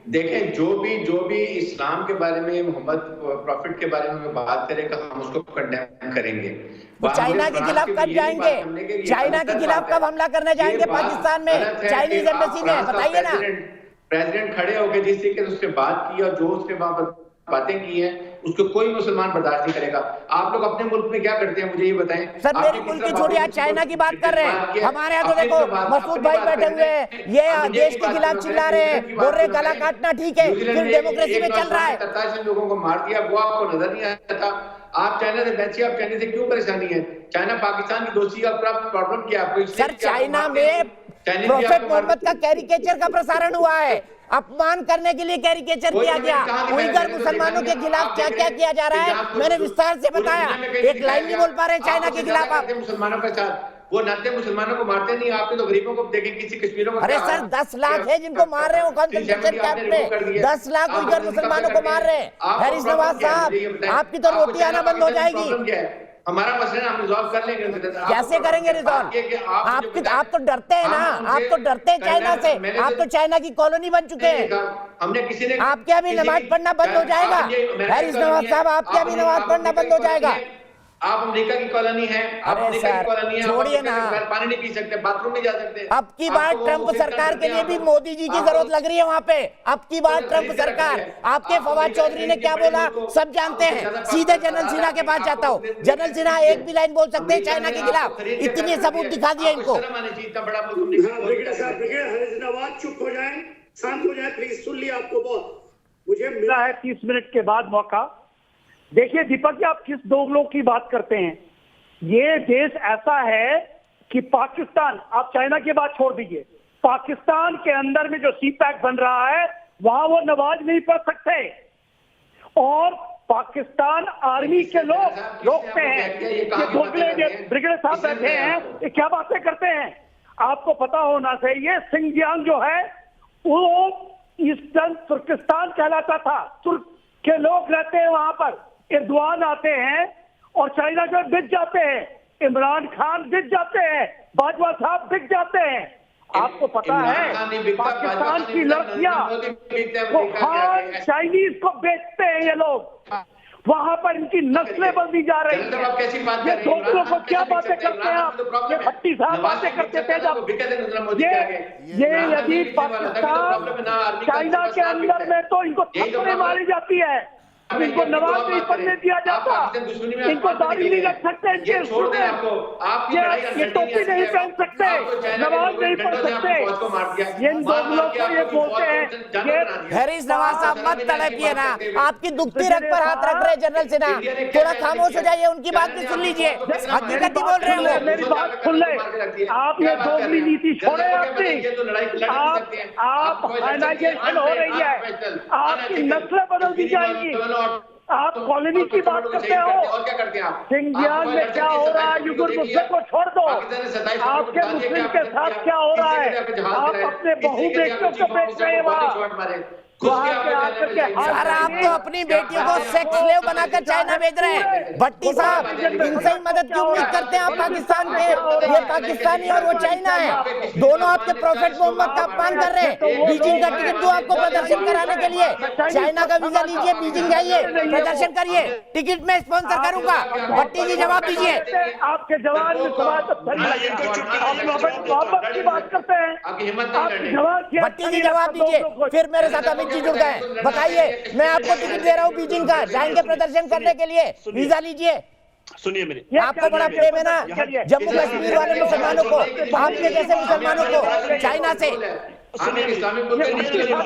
देखें जो भी इस्लाम के बारे में, मोहम्मद प्रॉफिट के बारे में बात करेगा, हम उसको कंडेम करेंगे। तो चाइना के खिलाफ कब जाएंगे, चाइना के खिलाफ कब हमला करने जाएंगे पाकिस्तान में, चाइनीज एम्बेसी में, बताइए ना। प्रेसिडेंट खड़े होकर जिस तरीके से उसने बात की और जो उसने वहां पर बातें की हैं, उसको कोई मुसलमान बर्दाश्त नहीं करेगा। आप लोग अपने मुल्क में क्या करते हैं, मुझे ये बताएं। सर मेरे मुल्क की छोड़िए, आज चाइना की बात कर रहे हैं। हमारे यहाँ तो देखो मसूद भाई बैठे हुए हैं, ये देश के खिलाफ चिल्ला रहे हैं, बोल रहे गला काटना ठीक है, फिर डेमोक्रेसी में चल रहा है। 47 लोगों को मार दिया, वो आपको नजर नहीं आता। आप चाइना से बैठिए, आप चाइना से क्यों परेशानी है? चाइना पाकिस्तान की दोस्ती का प्रॉब्लम क्या है? सर चाइना में प्रोफेट मोहम्मद का कैरिकेचर का प्रसारण हुआ है, अपमान करने के लिए कैरिकेचर किया गया। उइगर मुसलमानों के खिलाफ क्या क्या किया जा रहा है मैंने विस्तार से बताया। एक लाइन नहीं बोल पा रहे चाइना के खिलाफ आप। मुसलमानों के साथ वो नाते मुसलमानों को मारते नहीं, आपने तो गरीबों को देखें, किसी कश्मीरों को। अरे सर 10 लाख है जिनको मार रहे हो कंसंट्रेशन कैंप में, 10 लाख उइगर मुसलमानों को मार रहे हैं। हरीश नवाज साहब, आपकी तो रोटी आना बंद हो जाएगी। हमारा मसला हम रिजॉल्व कर लेंगे। कैसे करेंगे रिजॉल्व? आप तो डरते हैं ना, आप तो डरते हैं चाइना से, आप तो चाइना की कॉलोनी बन चुके हैं। हमने किसी ने आपके अभी नमाज पढ़ना बंद हो जाएगा हरीश नवाज साहब, आपके अभी नमाज पढ़ना बंद हो जाएगा। आप अमेरिका की कॉलोनी है, आप अमेरिका की कॉलोनी है, छोड़िए ना, पानी नहीं पी सकते, बाथरूम में जा सकते। अब की बार ट्रंप सरकार के लिए भी मोदी जी की जरूरत लग रही है वहाँ पे। अब की बार ट्रंप सरकार, आपके फवाद चौधरी ने क्या बोला सब जानते हैं। सीधे जनरल सिन्हा के पास जाता हूँ, जनरल सिन्हा एक भी लाइन बोल सकते हैं चाइना के खिलाफ, इतने सबूत दिखा दिए इनको। चुप हो जाए, शांत हो जाए प्लीज, सुन लिया आपको बहुत। मुझे मिला है 30 मिनट के बाद मौका। देखिए दीपक जी, आप किस दो लोग की बात करते हैं? ये देश ऐसा है कि पाकिस्तान, आप चाइना की बात छोड़ दीजिए, पाकिस्तान के अंदर में जो सीपैक बन रहा है वहां वो नमाज नहीं पढ़ सकते और पाकिस्तान आर्मी के लोग रोकते हैं। ये दोगले ब्रिगेड साहब बैठे हैं, ये क्या बातें करते हैं? आपको पता होना चाहिए शिनजियांग जो है वो ईस्टर्न तुर्किस्तान कहलाता था। तुर्क के लोग रहते हैं वहां पर, एर्दोआन आते हैं और चाइना जो बिक जाते हैं, इमरान खान बिक जाते हैं, बाजवा साहब बिक जाते हैं। आपको पता है पाकिस्तान की लड़कियां वो खान चाइनीज को बेचते हैं ये लोग, वहां पर इनकी नस्लें बदली जा रही हैं। ये दोस्तों को क्या बातें करते हैं आप? ये भट्टी साहब बातें करते थे जब ये यदि पाकिस्तान चाइना के अंदर में तो इनको थप्पड़ें मारी जाती है, इनको नमाज नहीं पढ़ने दिया जाता, इनको दाढ़ी नहीं रख सकते, ये टोपी नहीं पहन सकते, नमाज नहीं पढ़ सकते। इन दोनों को ये बोलते हैं। हरीश नवाज साहब मत तड़पिए ना, आपकी दुखती रग पर हाथ रख रहे हैं जनरल सिन्हा, थोड़ा खामोश हो जाइए, उनकी बात भी सुन लीजिए, हकीकत ही बोल रहे हैं वो। मेरी बात सुन ले, आप ये दोगली नीति छोड़े अपनी, आप फाइनेंशियल हो रही है, आपकी नस्लें बदल दी जाएंगी। आप कॉलोनी की बात करते हो, और क्या करते हैं आप? शिनजियांग में क्या हो रहा है युगुर मुस्लिम को छोड़ दो, आपके मुस्लिम के साथ क्या हो रहा है? आप अपने बहु बेटियों को बेच रहे हैं वहाँ, वहाँ के आकर के सर आप तो अपनी बेटियों को सेक्स स्लेव बनाकर चाइना भेज रहे हैं। भट्टी साहब, इनसे ही मदद की उम्मीद करते हैं आप पाकिस्तान के? ये पाकिस्तानी और वो चाइना है, दोनों आपके प्रॉफेट मोहम्मद का अपमान कर रहे हैं। बीजिंग का टिकट दो आपको प्रदर्शन कराने के लिए, चाइना का वीजा लीजिए, बीजिंग जाइए, प्रदर्शन करिए, टिकट में स्पॉन्सर करूंगा। भट्टी जी जवाब दीजिए। आपके जवान में सवाल मोहब्बत की बात करते हैं, भट्टी जी जवाब दीजिए, फिर मेरे साथ अमित जी जुड़ गए। बताइए, मैं आपको टिकट दे रहा हूँ बीजिंग का, जाएंगे प्रदर्शन करने के लिए, वीजा लीजिए। सुनिए मेरी, आपको बड़ा प्रेम है ना जम्मू कश्मीर वाले मुसलमानों को, आपके जैसे मुसलमानों को चाइना से। इस्लामिक मुल्क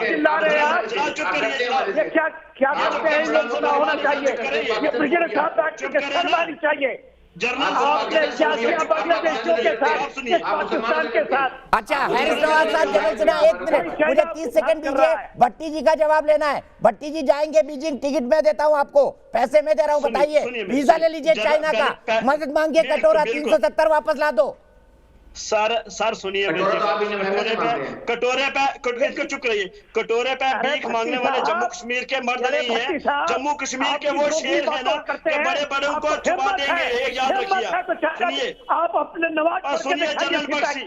चिल्ला रहे हैं आप, ये क्या करते हैं? ये पता होना चाहिए, ये प्रेसिडेंट साहब बैठने के शर्मानी चाहिए। आपने क्या किया बांग्लादेश के साथ, पाकिस्तान के साथ? अच्छा हैरिस नवाज साहब, जनरल सिन्हा, एक मिनट मुझे 30 सेकंड दीजिए, भट्टी जी का जवाब लेना है। भट्टी जी जाएंगे बीजिंग, टिकट मैं देता हूँ आपको, पैसे मैं दे रहा हूँ, बताइए। वीजा ले लीजिए चाइना का, मदद मांगिए, कटोरा 370 वापस ला दो। सर सुनिए, कटोरे पे चुप रहिए। कटोरे पे भीख मांगने वाले जम्मू कश्मीर के मर्द नहीं है, जम्मू कश्मीर के वो शेर है ना कि बड़े बड़ों को छुपा देंगे, ये याद रखिए। सुनिए, आप अपने नवाज सुनिए जनरल बख्शी,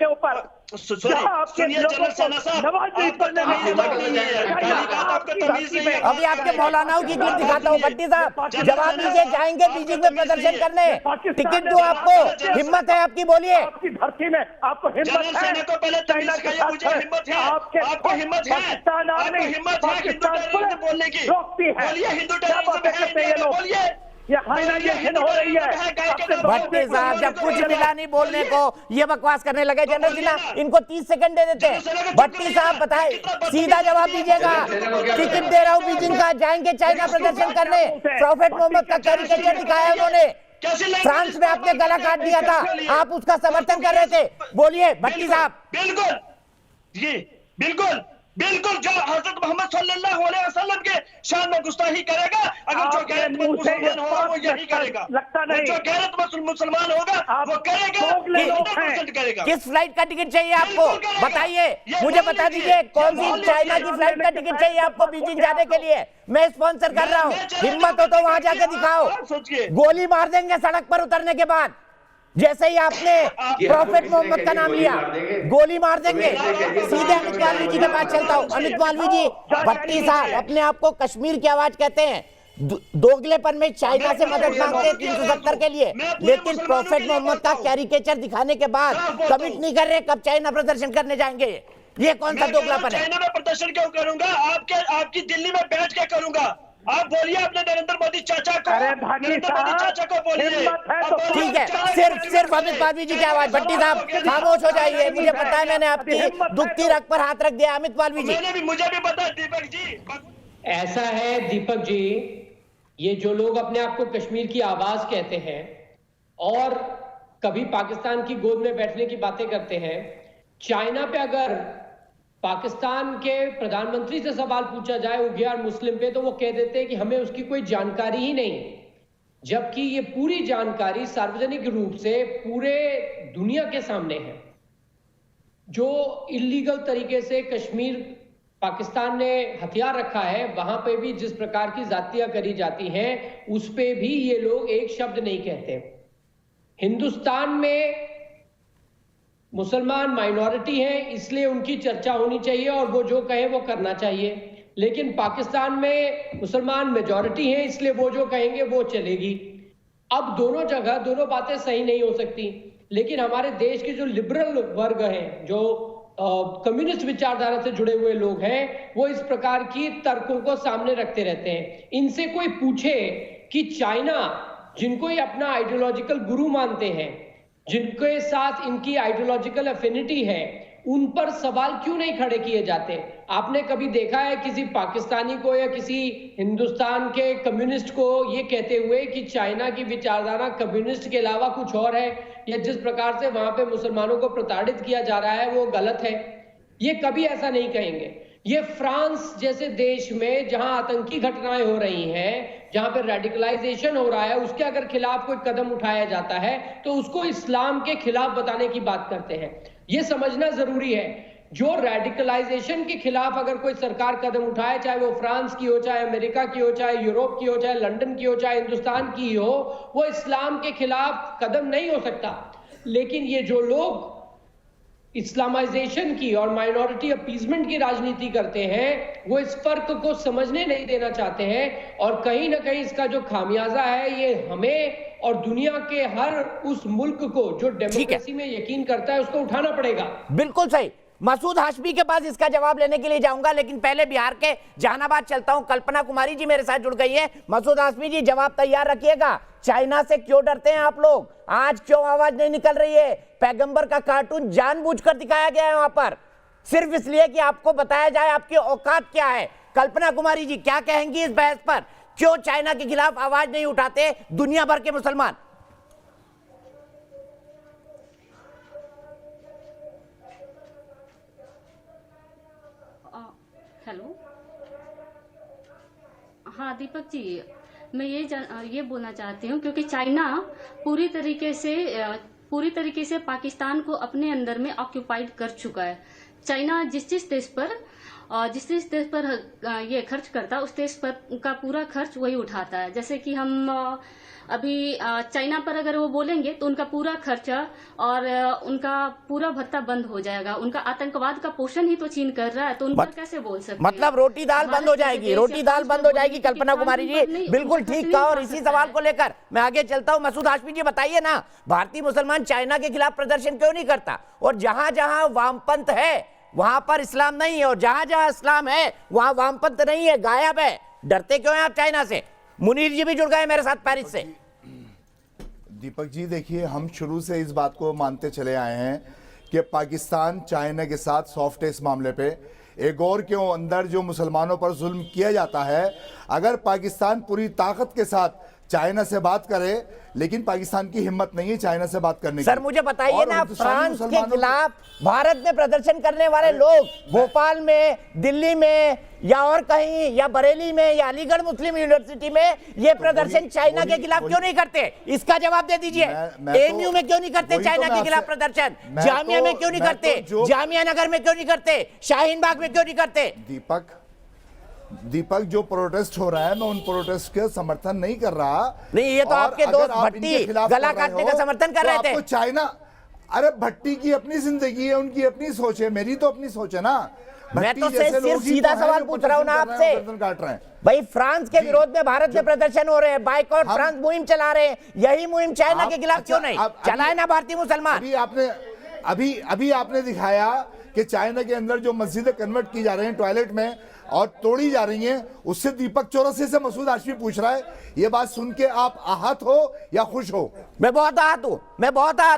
सुनिए जनरल सेना साहब, आपको तमीज नहीं है, पहली बात आपको तमीज नहीं है। अभी आपके मौलानाओं की क्लिप दिखाता हूँ। भट्टी साहब जवाब दीजिए, जाएंगे बीजिंग में प्रदर्शन करने, टिकट दो आपको, हिम्मत है आपकी, बोलिए। आपकी धरती में आपको हिम्मत है? को पहले तमीज सिखाइए, मुझे हिम्मत है, आपको हिम्मत है, आपको हिम्मत है हिंदू टेररिज्म बोलने की? बोलिए हिंदू टेररिज्म है, बोलिए। ये हो रही है। भट्टी साहब जब कुछ मिला नहीं बोलने को, ये बकवास करने लगे। जनरल सिन्हा, इनको 30 सेकंड दे देते हैं। भट्टी साहब बताए, सीधा जवाब दीजिएगा। टिकट दे रहा हूँ बीजिंग का, जाएंगे चाइना प्रदर्शन करने, प्रॉफेट मोहम्मद का कैरिकेचर दिखाया उन्होंने, फ्रांस में आपने गला काट दिया था, आप उसका समर्थन कर रहे थे, बोलिए भट्टी साहब। बिल्कुल जी, बिल्कुल बिल्कुल, जो हजरत मोहम्मद सल्लल्लाहु अलैहि वसल्लम के शान में गुस्ताखी करेगा, अगर जो गैरतमंद मुसलमान होगा वो यही करेगा, लगता नहीं। जो गैरतमंद मुसलमान होगा वो करेगा। किस फ्लाइट का टिकट चाहिए आपको, बताइए, मुझे बता दीजिए। कौन सी चाइना की फ्लाइट का टिकट चाहिए आपको बीजिंग जाने के लिए? मैं स्पॉन्सर कर रहा हूँ, हिम्मत हो तो वहां जाके दिखाओ, गोली मार देंगे सड़क पर उतरने के बाद। जैसे ही आपने प्रॉफेट मोहम्मद का नाम लिया, गोली मार देंगे। सीधे अमित मालवीय जी के पास चलता हूँ। अमित मालवीय जी, भट्टी साहब अपने आप को कश्मीर की आवाज कहते हैं, दोगलेपन में चाइना से मदद मांगते हैं 370 के लिए, लेकिन प्रॉफेट मोहम्मद का कैरिकेचर दिखाने के बाद कमिट नहीं कर रहे कब चाइना प्रदर्शन करने जाएंगे। ये कौन सा दोगलापन है? चाइना में प्रदर्शन क्यों करूंगा? आपकी दिल्ली में बैठ के करूंगा। आप बोलिए अपने नरेंद्र मोदी चाचा को, नरेंद्र मोदी चाचा को बोलिए। ठीक है, सिर्फ अमित मालवीय जी की आवाज। भट्टी साहब खामोश हो जाइए, मुझे पता है, मैंने आपकी दुखती रग पर हाथ रख दिया। अमित मालवीय जी, मुझे भी पता है दीपक जी। ऐसा है दीपक जी, ये जो लोग अपने आप को कश्मीर की आवाज कहते हैं और कभी पाकिस्तान की गोद में बैठने की बातें करते हैं, चाइना पे अगर पाकिस्तान के प्रधानमंत्री से सवाल पूछा जाए उघियार मुस्लिम पे, तो वो कह देते हैं कि हमें उसकी कोई जानकारी ही नहीं, जबकि ये पूरी जानकारी सार्वजनिक रूप से पूरे दुनिया के सामने है। जो इलीगल तरीके से कश्मीर पाकिस्तान ने हथियार रखा है, वहां पे भी जिस प्रकार की जातियां करी जाती हैं, उस पे भी ये लोग एक शब्द नहीं कहते। हिंदुस्तान में मुसलमान माइनॉरिटी हैं, इसलिए उनकी चर्चा होनी चाहिए और वो जो कहे वो करना चाहिए, लेकिन पाकिस्तान में मुसलमान मेजॉरिटी हैं, इसलिए वो जो कहेंगे वो चलेगी। अब दोनों जगह दोनों बातें सही नहीं हो सकती, लेकिन हमारे देश के जो लिबरल वर्ग हैं, जो कम्युनिस्ट विचारधारा से जुड़े हुए लोग हैं, वो इस प्रकार की तर्कों को सामने रखते रहते हैं। इनसे कोई पूछे कि चाइना, जिनको ये अपना आइडियोलॉजिकल गुरु मानते हैं, जिनके साथ इनकी आइडियोलॉजिकल एफिनिटी है, उन पर सवाल क्यों नहीं खड़े किए जाते? आपने कभी देखा है किसी पाकिस्तानी को या किसी हिंदुस्तान के कम्युनिस्ट को ये कहते हुए कि चाइना की विचारधारा कम्युनिस्ट के अलावा कुछ और है, या जिस प्रकार से वहां पे मुसलमानों को प्रताड़ित किया जा रहा है वो गलत है? ये कभी ऐसा नहीं कहेंगे। ये फ्रांस जैसे देश में जहां आतंकी घटनाएं हो रही हैं, जहां पर रेडिकलाइजेशन हो रहा है, उसके अगर खिलाफ कोई कदम उठाया जाता है तो उसको इस्लाम के खिलाफ बताने की बात करते हैं। ये समझना जरूरी है जो रेडिकलाइजेशन के खिलाफ अगर कोई सरकार कदम उठाए, चाहे वो फ्रांस की हो, चाहे अमेरिका की हो, चाहे यूरोप की हो, चाहे लंदन की हो, चाहे हिंदुस्तान की हो, वो इस्लाम के खिलाफ कदम नहीं हो सकता। लेकिन ये जो लोग इस्लामाइजेशन की और माइनॉरिटी अपीजमेंट की राजनीति करते हैं, वो इस फर्क को समझने नहीं देना चाहते हैं, और कहीं ना कहीं इसका जो खामियाजा है ये हमें और दुनिया के हर उस मुल्क को जो डेमोक्रेसी में यकीन करता है उसको उठाना पड़ेगा। बिल्कुल सही। मसूद हाशमी के पास इसका जवाब लेने के लिए जाऊंगा, लेकिन पहले बिहार के जहानाबाद चलता हूं। कल्पना कुमारी जी मेरे साथ जुड़ गई है। मसूद हाशमी जी, जवाब तैयार रखिएगा। चाइना से क्यों डरते हैं आप लोग? आज क्यों आवाज नहीं निकल रही है? पैगंबर का कार्टून जानबूझकर दिखाया गया है वहां पर, सिर्फ इसलिए कि आपको बताया जाए आपकी औकात क्या है। कल्पना कुमारी जी क्या कहेंगी इस बहस पर? क्यों चाइना के खिलाफ आवाज नहीं उठाते दुनिया भर के मुसलमान? हेलो, हाँ दीपक जी, मैं ये बोलना चाहती हूँ क्योंकि चाइना पूरी तरीके से पाकिस्तान को अपने अंदर में ऑक्यूपाइड कर चुका है। चाइना जिस देश पर ये खर्च करता है उस देश पर का पूरा खर्च वही उठाता है। जैसे कि हम अभी चाइना पर अगर वो बोलेंगे तो उनका पूरा खर्चा और उनका पूरा भत्ता बंद हो जाएगा। उनका आतंकवाद का पोषण ही तो चीन कर रहा है, तो उन पर कैसे बोल सकते हैं? मतलब रोटी दाल बंद हो जाएगी, रोटी दाल बंद हो जाएगी। कल्पना कुमारी जी बिल्कुल ठीक कहा, और इसी सवाल को लेकर मैं आगे चलता हूं। मसूद हाशमी जी बताइए ना, भारतीय मुसलमान चाइना के खिलाफ प्रदर्शन क्यों नहीं करता? और जहां जहां वामपंथ है वहां पर इस्लाम नहीं है, और जहां जहां इस्लाम है वहां वामपंथ नहीं है, गायब है। डरते क्यों हैं आप चाइना से? मुनीर जी भी जुड़ गए मेरे साथ पेरिस से। दीपक जी देखिए, हम शुरू से इस बात को मानते चले आए हैं कि पाकिस्तान चाइना के साथ सॉफ्ट है इस मामले पे। एक और के अंदर जो मुसलमानों पर जुल्म किया जाता है, अगर पाकिस्तान पूरी ताकत के साथ चाइना से बात करे, लेकिन पाकिस्तान की हिम्मत नहीं है चाइना से बात करने की। सर मुझे बताइए ना, फ्रांस के खिलाफ भारत में प्रदर्शन करने वाले लोग भोपाल में, दिल्ली में, या और कहीं, या बरेली में, या अलीगढ़ मुस्लिम यूनिवर्सिटी में ये प्रदर्शन चाइना के खिलाफ क्यों नहीं करते? इसका जवाब दे दीजिए। एएमयू में क्यों नहीं करते चाइना के खिलाफ प्रदर्शन? जामिया में क्यों नहीं करते? जामिया नगर में क्यों नहीं करते? शाहीन बाग में क्यों नहीं करते? दीपक जो प्रोटेस्ट हो रहा है, मैं उन प्रोटेस्ट के समर्थन नहीं कर रहा। नहीं, ये तो आपके दोस्त भट्टी गला काटने का समर्थन कर रहे थे। आपको चाइना, अरे भट्टी की अपनी जिंदगी है, उनकी अपनी सोच है, मेरी तो अपनी सोच है ना। मैं तो सिर्फ सीधा सवाल पूछ रहा हूँ ना आपसे। भाई फ्रांस के विरोध में भारत में प्रदर्शन हो रहे हैं, बाइकआउट फ्रांस मुहिम चला रहे हैं, यही मुहिम चाइना के खिलाफ क्यों नहीं चलाए ना भारतीय मुसलमान? अभी आपने दिखाया कि चाइना के अंदर जो मस्जिदें कन्वर्ट की जा रही हैं टॉयलेट में और तोड़ी जा रही हैं, उससे दीपक चौरसिया से मसूद हाशमी पूछ रहा है। ये बात सुन के आप आहत हो या खुश हो? मैं बहुत आहत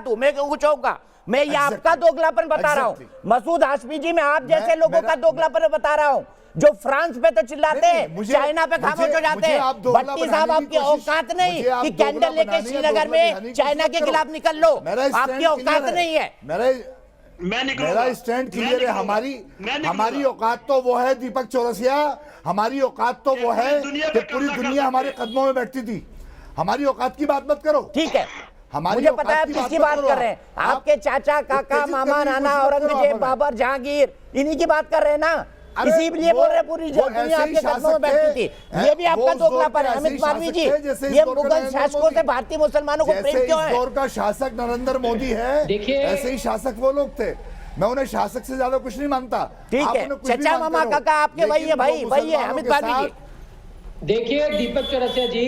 हूं, मैं कुछ होगा। मैं ये आपका दोगलापन बता रहा हूं मसूद हाशमी जी, मैं आप जैसे लोगों का दोगलापन बता रहा हूं जो फ्रांस पे तो चिल्लाते हैं, चाइना पे खामोश हो जाते हैं। भट्टी साहब, आपकी औकात नहीं कि कैंडल लेके श्रीनगर में चाइना के खिलाफ निकल लो, आपकी औकात नहीं है। मेरा स्टैंड क्लियर है। हमारी औकात तो वो है दीपक चौरसिया, हमारी औकात तो वो है कि पूरी दुनिया हमारे कदमों में बैठती थी। हमारी औकात की बात मत करो। ठीक है, मुझे पता है आप किसकी बात कर रहे हैं। आपके चाचा, काका, मामा, नाना, औरंगजेब, बाबर, जहांगीर, इन्हीं की बात कर रहे हैं ना। इसीलिए बोल रहे पूरी दुनिया आपके कदमों में बैठती थी। ये भी आपका दोगलापन है। अमित मालवीय जी, ये मुगल शासकों से भारतीय मुसलमानों को प्रेम क्यों है? इस दौर का शासक नरेंद्र मोदी है, ऐसे ही शासक वो लोग थे। मैं उन्हें शासक से ज्यादा कुछ नहीं मानता। ठीक है, चाचा, मामा, काका आपके वही है भाई, वही है अमित मालवीय जी। देखिए दीपक चौरसिया जी,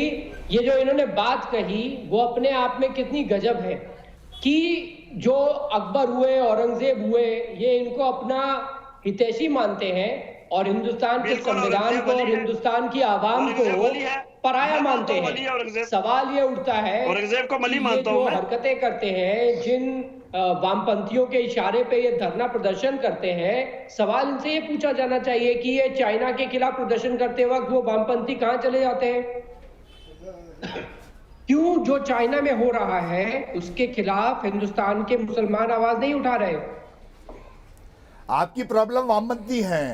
ये जो इन्होंने बात कही वो अपने आप में कितनी गजब है कि जो अकबर हुए, औरंगजेब हुए, ये इनको अपना हितैषी मानते हैं और हिंदुस्तान के संविधान को और हिंदुस्तान की आवाम को पराया मानते हैं। सवाल ये उठता है, औरंगजेब को मली मानता हूं मैं। हरकतें करते हैं, जिन वामपंथियों के इशारे पे ये धरना प्रदर्शन करते हैं, सवाल इनसे ये पूछा जाना चाहिए कि ये चाइना के खिलाफ प्रदर्शन करते वक्त वो वामपंथी कहां चले जाते हैं? क्यों जो चाइना में हो रहा है उसके खिलाफ हिंदुस्तान के मुसलमान आवाज नहीं उठा रहे? आपकी प्रॉब्लम वामपंथी है,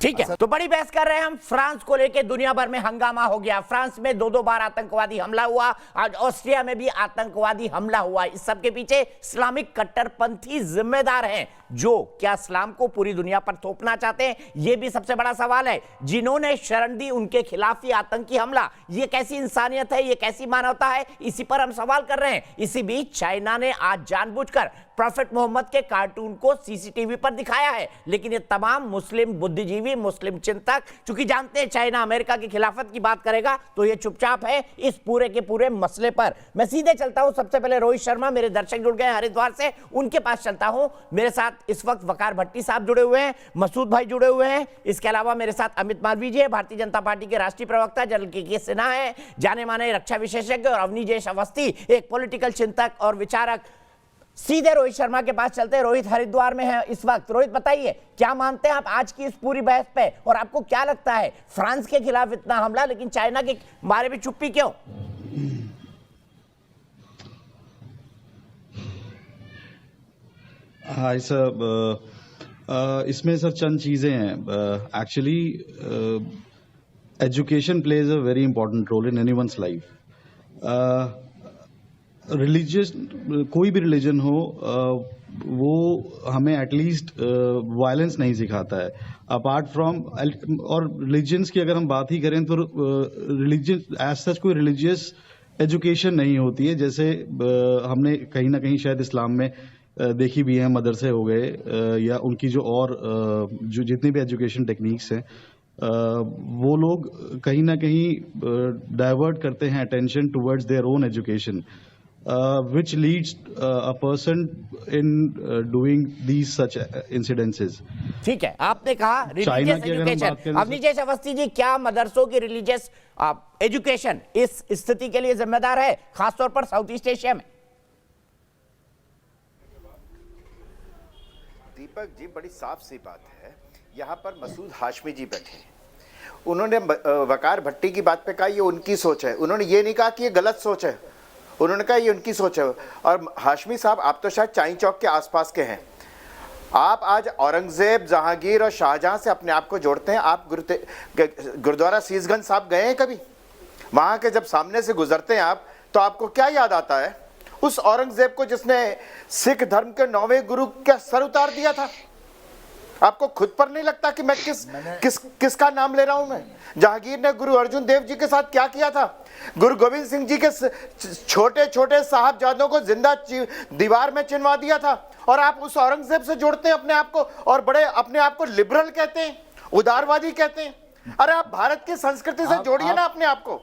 ठीक है, तो बड़ी बहस कर रहे हैं हम फ्रांस को लेके। दुनिया भर में हंगामा हो गया, फ्रांस में 2-2 बार आतंकवादी हमला हुआ, आज ऑस्ट्रिया में भी आतंकवादी हमला हुआ। इस सब के पीछे इस्लामिक कट्टरपंथी जिम्मेदार हैं, जो क्या इस्लाम को पूरी दुनिया पर थोपना चाहते हैं, यह भी सबसे बड़ा सवाल है। जिन्होंने शरण दी उनके खिलाफ ही आतंकी हमला, यह कैसी इंसानियत है, यह कैसी मानवता है, इसी पर हम सवाल कर रहे हैं। इसी बीच चाइना ने आज जानबूझकर प्रॉफेट मोहम्मद के कार्टून को सीसीटीवी पर दिखाया है, लेकिन ये तमाम मुस्लिम बुद्धिजीवी, मुस्लिम चिंतक चूंकि जानते हैं चाइना अमेरिका की खिलाफत की बात करेगा, तो ये चुपचाप है इस पूरे के पूरे मसले पर। मैं सीधे चलता हूं, सबसे पहले रोहित शर्मा, मेरे दर्शक जुड़ गए हरिद्वार से, उनके पास चलता हूं। मेरे साथ इस वक्त वकार भट्टी साहब जुड़े हुए हैं, मसूद भाई जुड़े हुए हैं, इसके अलावा मेरे साथ अमित मालवीय जी है, भारतीय जनता पार्टी के राष्ट्रीय प्रवक्ता जनरल के सिन्हा है, जाने माने रक्षा विशेषज्ञ, और अवनीजेश अवस्थी एक पॉलिटिकल चिंतक और विचारक। सीधे रोहित शर्मा के पास चलते हैं। रोहित हरिद्वार में है इस वक्त। रोहित बताइए, क्या मानते हैं आप आज की इस पूरी बहस पे, और आपको क्या लगता है फ्रांस के खिलाफ इतना हमला, लेकिन चाइना के बारे में चुप्पी क्यों? हाय सर, इसमें सर चंद चीज़ें हैं। Actually education plays a very important role in anyone's life. Religious कोई भी रिलीजन हो, वो हमें एटलीस्ट वायलेंस नहीं सिखाता है अपार्ट फ्रॉम। और रिलीजन्स की अगर हम बात ही करें तो रिलीजन एज सच कोई रिलीजियस एजुकेशन नहीं होती है, जैसे हमने कहीं ना कहीं शायद इस्लाम में देखी भी है। मदरसे हो गए या उनकी जो और जो जितनी भी एजुकेशन टेक्निक्स हैं, वो लोग कहीं ना कहीं डाइवर्ट करते हैं attention towards their own education, which leads a person in doing these such incidences. ठीक है, आपने कहा रिलीजियस एजुकेशन। अवनीजेश अवस्थी जी, क्या मदरसों की रिलीजियस एजुकेशन इस स्थिति के लिए जिम्मेदार है, खासतौर पर साउथ ईस्ट एशिया में? दीपक जी, बड़ी साफ सी बात है। यहाँ पर मसूद हाशमी जी बैठे हैं, उन्होंने वकार भट्टी की बात पे कहा ये उनकी सोच है, उन्होंने ये नहीं कहा कि ये गलत सोच है, उन्होंने कहा ये उनकी सोच है। और हाशमी साहब, आप तो शायद चाई चौक के आसपास के हैं, आप आज औरंगजेब, जहांगीर और शाहजहां से अपने आप को जोड़ते हैं। आप गुरुद्वारा सीसगंज साहब गए हैं कभी? वहां के जब सामने से गुजरते हैं आप, तो आपको क्या याद आता है? उस औरंगजेब को जिसने सिख धर्म के 9वें गुरु का सर उतार दिया था। आपको खुद पर नहीं लगता कि मैं किसका नाम ले रहा हूं? मैं जहांगीर ने गुरु अर्जुन देव जी के साथ क्या किया था? गुरु गोविंद सिंह जी के छोटे छोटे साहबजादों को जिंदा दीवार में चिनवा दिया था। और आप उस औरंगजेब से जोड़ते हैं अपने आप को, और बड़े अपने आप को लिबरल कहते हैं, उदारवादी कहते हैं। अरे आप भारत की संस्कृति से जोड़िए ना अपने आप को।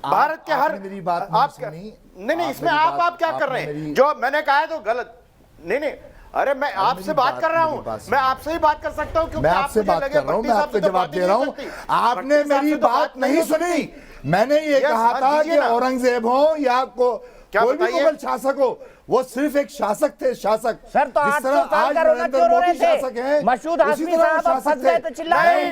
भारत के हर मेरी बात आप नहीं, इसमें आप क्या कर रहे हैं? जो मैंने कहा है तो गलत नहीं। अरे मैं आपसे बात कर रहा हूँ, मैं आपसे ही बात कर सकता हूँ, मैं आपसे बात कर रहा हूँ, मैं आपको जवाब दे रहा हूँ। आपने मेरी बात नहीं सुनी। मैंने ये कहा था कि औरंगजेब हो या कोई भी मुगल शासक हो, वो सिर्फ एक शासक थे, शासक। सर तो आज नरेंद्र मोदी शासक हैं, मसूद हाशमी साहब फंस गए तो चिल्लाए।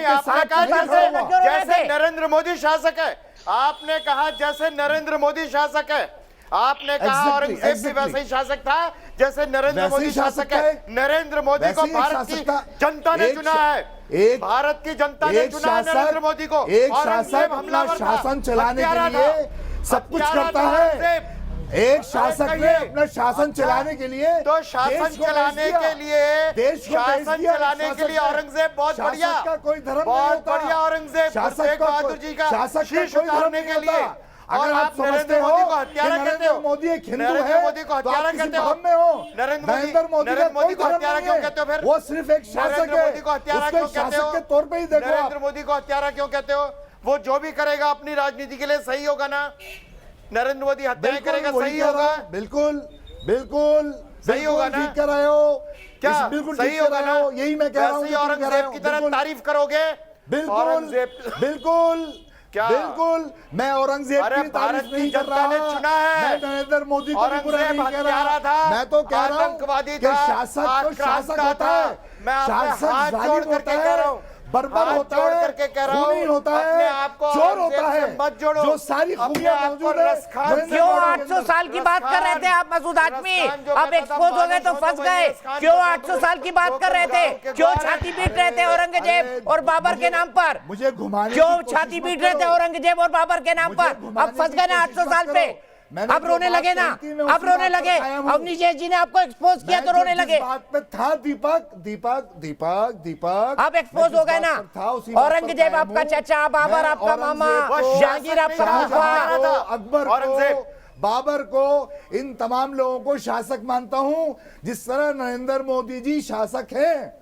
जैसे नरेंद्र मोदी शासक है, आपने कहा जैसे नरेंद्र मोदी शासक है, आपने कहा औरंगजेब भी वैसे ही शासक था जैसे नरेंद्र मोदी शासक है। नरेंद्र मोदी को भारत की जनता ने चुना है, भारत की जनता ने चुना है नरेंद्र मोदी को। एक शासक अपना शासन चलाने के लिए सब कुछ करता है। एक शासक ने अपना शासन चलाने के लिए, तो शासन चलाने के लिए, शासन चलाने के लिए औरंगजेब बहुत बढ़िया, बहुत बढ़िया औरंगजेब तेग बहादुर जी का शीश उतारने के लिए। अगर आप समझते हो कि नरेंद्र मोदी एक हिंदू है, मोदी को हत्यारा कहते हो, में हो नरेंद्र मोदी को हत्यारा क्यों कहते हो? फिर वो सिर्फ एक शासक है, मोदी को हत्यारा क्यों कहते हो? के तौर पे ही देखो, नरेंद्र मोदी को हत्यारा क्यों कहते हो? वो जो भी करेगा अपनी राजनीति के लिए सही होगा ना? नरेंद्र मोदी हत्या करेगा, सही होगा? बिल्कुल बिल्कुल सही होगा ना? कर रहे हो क्या? बिल्कुल सही होगा ना? यही मैं कह रहा हूँ। औरंगजेब की तरह तारीफ करोगे? बिल्कुल बिल्कुल क्या? बिल्कुल, मैं औरंगजेब की तारीफ नहीं कर रहा, ने चुना है। मैं नरेंद्र मोदी को बुरा नहीं कह रहा था, मैं तो कह रहा हूँ कि शासक तो शासक होता है, मैं शासक जालिम होता है, बर्बर होता है, करके कह रहा खूनी हूं, होता अपने है, आप को चोर औरंगजेब होता से है, मत जोड़ो, जो सारी अपने खूबियां आप को मौजूद है। रसखान नरेंद्र क्यों मोदी के 800 अंदर। साल की बात कर रहे थे आप मसूद आजमी? अब एक्सपोज हो गए तो फंस गए। क्यों 800 साल की बात कर रहे थे? क्यों छाती पीट रहे थे औरंगजेब और बाबर के नाम पर? मुझे घुमाने क्यों की कोशिश छाती मत पीट रहे थे करो। औरंगजेब और बाबर के नाम पर? अब फंस गए ना 800 साल पे। अब रोने लगे ना, अब रोने लगे। अवनीश जैन जी ने आपको एक्सपोज किया तो रोने लगे। बात पे था दीपक आप एक्सपोज हो गए ना। औरंगजेब आपका चाचा, बाबर आपका मामा, जहांगीर आपका फूफा, अकबर औरंगजेब, बाबर को, इन तमाम लोगों को शासक मानता हूं, जिस तरह नरेंद्र मोदी जी शासक हैं।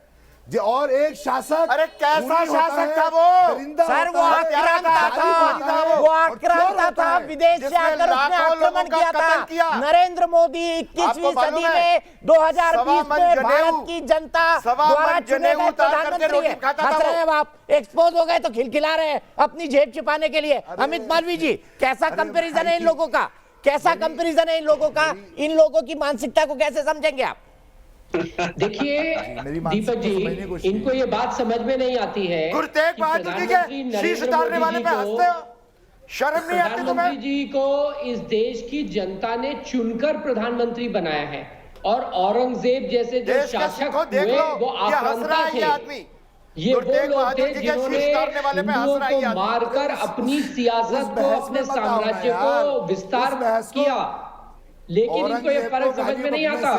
और एक शासक, अरे कैसा शासक था वो? सर वो आक्रांता था, वो आक्रांता था, विदेश से आकर उसने आक्रमण किया था। नरेंद्र मोदी 21वीं सदी में 2020 में भारत की जनता द्वारा चुने गए प्रधानमंत्री है। हंस रहे हैं आप, एक्सपोज हो गए तो खिलखिला रहे हैं अपनी जेब छिपाने के लिए। अमित मालवीय जी, कैसा कंपैरिजन है इन लोगों का? कैसा कंपैरिजन है इन लोगों का? इन लोगों की मानसिकता को कैसे समझेंगे आप? देखिए दीपक जी, इनको ये बात समझ में नहीं आती है गुरु तेग बहादुर जी के शीश उतारने वाले पे हंसते हो, शर्म नहीं आती तुम्हें? प्रधानमंत्री जी को इस देश की जनता ने चुनकर प्रधानमंत्री बनाया है, और औरंगजेब जैसे जो शासक हुए वो आक्रांता थे। ये वो लोग थे जिन्होंने हिंदुओं को मारकर अपनी सियासत को, अपने साम्राज्य को विस्तार किया। लेकिन इनको ये फर्क समझ में नहीं आता।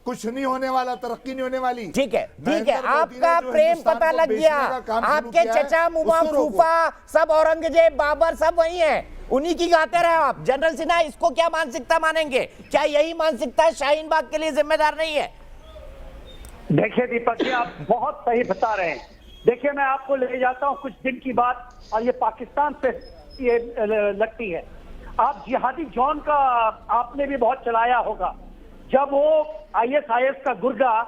कुछ नहीं होने वाला, तरक्की नहीं होने वाली। ठीक है, ठीक है, आपका प्रेम पता लग गया। आपके चचा, मुमा, फूफा सब औरंगजेब, बाबर सब वही हैं, उन्हीं की गाते रहे आप। जनरल सिन्हा इसको क्या मानसिकता मानेंगे? क्या यही मानसिकता शाहीन बाग के लिए जिम्मेदार नहीं है? देखिए दीपक जी, आप बहुत सही बता रहे हैं। देखिए मैं आपको ले जाता हूं कुछ दिन की बात, और ये पाकिस्तान से ये लगती है। आप जिहादी जॉन का आपने भी बहुत चलाया होगा, जब वो ISIS का गुर्गा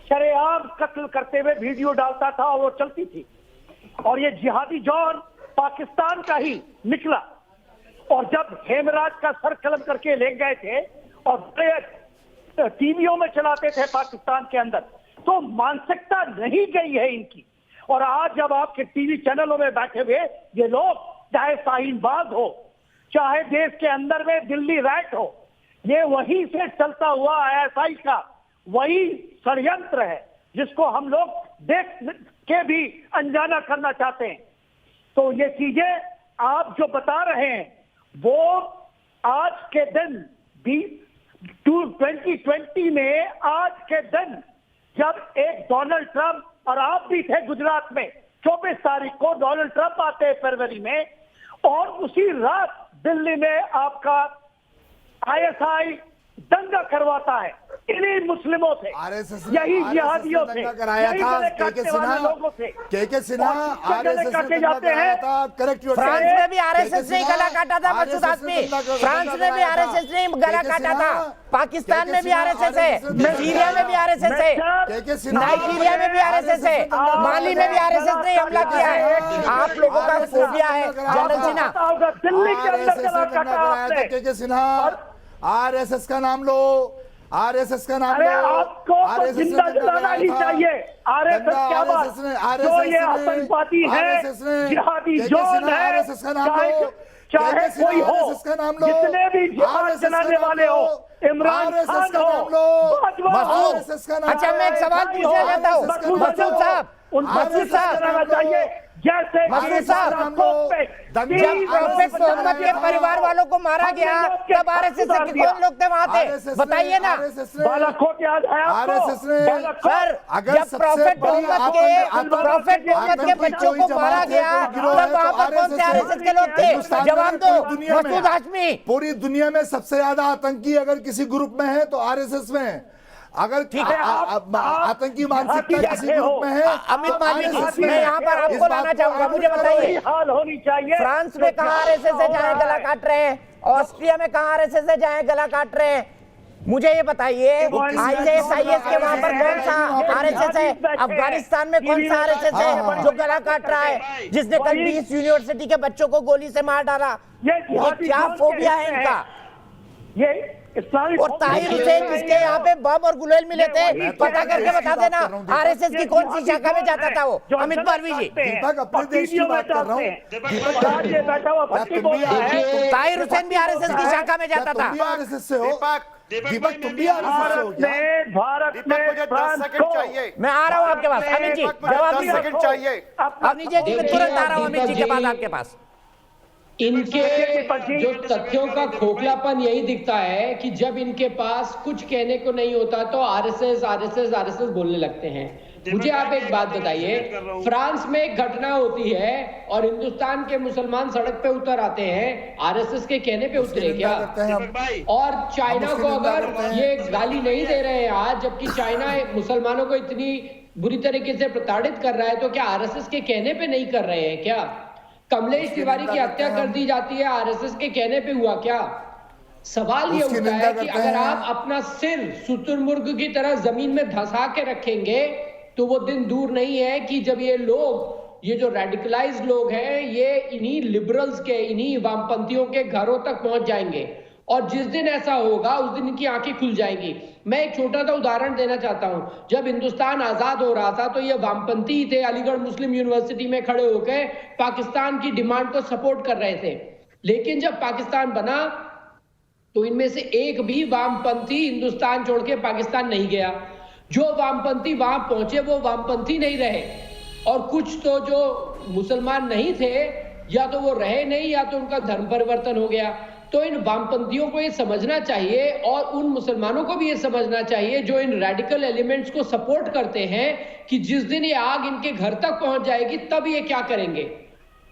शरेआम कत्ल करते हुए वीडियो डालता था और वो चलती थी, और ये जिहादी जॉन पाकिस्तान का ही निकला। और जब हेमराज का सर कलम करके ले गए थे और टीवियों में चलाते थे पाकिस्तान के अंदर, तो मानसिकता नहीं गई है इनकी। और आज जब आपके टीवी चैनलों में बैठे हुए ये लोग, चाहे शाहीन बाग हो, चाहे देश के अंदर में दिल्ली रैट हो, ये वहीं से चलता हुआ ISI का वही षड्यंत्र है जिसको हम लोग देख के भी अनजाना करना चाहते हैं। तो ये चीजें आप जो बता रहे हैं वो आज के दिन 2020 में, आज के दिन जब एक डोनाल्ड ट्रंप, और आप भी थे गुजरात में 24 तारीख को, डोनाल्ड ट्रंप आते हैं फरवरी में, और उसी रात दिल्ली में आपका ISI दंगा करवाता है इन्हीं मुस्लिमों से, यही जिहादियों से, यही गले काटने वाले लोगों से। के सिन्हा RSS काटे जाते हैं। फ्रांस में भी RSS ने गला काटा था मसूद आजमी, फ्रांस में भी RSS ने गला काटा था, पाकिस्तान में भी RSS है, सीरिया में भी RSS है, नाइजीरिया में भी RSS है, माली में भी RSS ने हमला किया है। आप लोगों का फोबिया है जनरल सिन्हा। दिल्ली के अंदर गला काटा आपने। के सिन्हा, RSS का नाम लो, RSS का नाम अरे आपको तो जिंदा जलाना ही चाहिए। RSS क्या बात, जो ये आतंकवादी है, जिहादी जोन है, चाहे कोई हो, जितने भी जिहाद चलाने वाले हो, इमरान खान हो, अच्छा मैं एक सवाल पूछना चाहता हूँ मसूद साहब, मसूद साहब चाहिए। जैसे मसूद साहब, जब प्रोफेट मोहम्मद के परिवार वालों को मारा गया तब RSS के कौन लोग थे वहां थे? बताइए ना। बालाकोट याद है आपको? सर, जब प्रोफेट मोहम्मद के बच्चों को मारा गया तब वहां पर कौन से RSS के लोग थे? जवाब दो मसूद हाशमी। पूरी दुनिया में सबसे ज्यादा आतंकी अगर किसी ग्रुप में है तो RSS में है। अगर आतंकी मानसिकता किसी ग्रुप में है, अमित मालवीय, मैं यहाँ पर आपको लाना चाहूंगा, मुझे बताइए हाल होनी चाहिए। फ्रांस में कहाँ RSS से जाए गला काट रहे हैं? ऑस्ट्रिया में कहाँ RSS से जाए गला काट रहे हैं? मुझे ये बताइए ISIS के वहां पर कौन सा RSS है? अफगानिस्तान में कौन सा RSS है जो गला काट रहा है, जिसने कल 20 यूनिवर्सिटी के बच्चों को गोली से मार डाला? ये क्या फोबिया है इनका? ये इस्लामिक और ताहिर हुसैन जिसके यहाँ पे बम और गुलेल मिले थे, पता करके बता देना आरएसएस की कौन सी शाखा में जाता था वो। अमित पारवी जी, दीपक अपने देश की बात कर रहा हूँ। ताहिर हुसैन भी आरएसएस की शाखा में जाता था। आरएसएस से हो दीपक, तुम भी आरएसएस से हो क्या? भारत में मुझे 10 सेकंड चाहिए। मैं आ रहा हूँ आपके पास अमित जी, जवाब 10 सेकंड चाहिए। अमित जी मैं तुरंत आ रहा हूँ अमित जी के बाद आपके पास। इनके जो तथ्यों का खोखलापन यही दिखता है कि जब इनके पास कुछ कहने को नहीं होता तो आरएसएस आरएसएस आरएसएस बोलने लगते हैं। मुझे आप एक बात बताइए, फ्रांस में एक घटना होती है और हिंदुस्तान के मुसलमान सड़क पे उतर आते हैं, आरएसएस के कहने पे उतरे क्या? और चाइना को अगर ये गाली नहीं दे रहे हैं आज, जबकि चाइना मुसलमानों को इतनी बुरी तरीके से प्रताड़ित कर रहा है, तो क्या आरएसएस के कहने पे नहीं कर रहे हैं क्या? कमलेश तिवारी की हत्या कर दी जाती है, आरएसएस के कहने पे हुआ क्या? सवाल ये उठता है कि अगर आप अपना सिर शुतुरमुर्ग की तरह जमीन में धंसा के रखेंगे तो वो दिन दूर नहीं है कि जब ये लोग, ये जो रेडिकलाइज्ड लोग हैं, ये इन्हीं लिबरल्स के, इन्हीं वामपंथियों के घरों तक पहुंच जाएंगे। और जिस दिन ऐसा होगा उस दिन इनकी आंखें खुल जाएंगी। मैं एक छोटा सा उदाहरण देना चाहता हूं। जब हिंदुस्तान आजाद हो रहा था तो ये वामपंथी थे, अलीगढ़ मुस्लिम यूनिवर्सिटी में खड़े होकर पाकिस्तान की डिमांड को सपोर्ट कर रहे थे। लेकिन जब पाकिस्तान बना तो इनमें से एक भी वामपंथी हिंदुस्तान छोड़ के पाकिस्तान नहीं गया। जो वामपंथी वहां पहुंचे वो वामपंथी नहीं रहे, और कुछ तो जो मुसलमान नहीं थे, या तो वो रहे नहीं या तो उनका धर्म परिवर्तन हो गया। तो इन वामपंथियों को ये समझना चाहिए और उन मुसलमानों को भी ये समझना चाहिए जो इन रेडिकल एलिमेंट्स को सपोर्ट करते हैं कि जिस दिन ये आग इनके घर तक पहुंच जाएगी तब ये क्या करेंगे।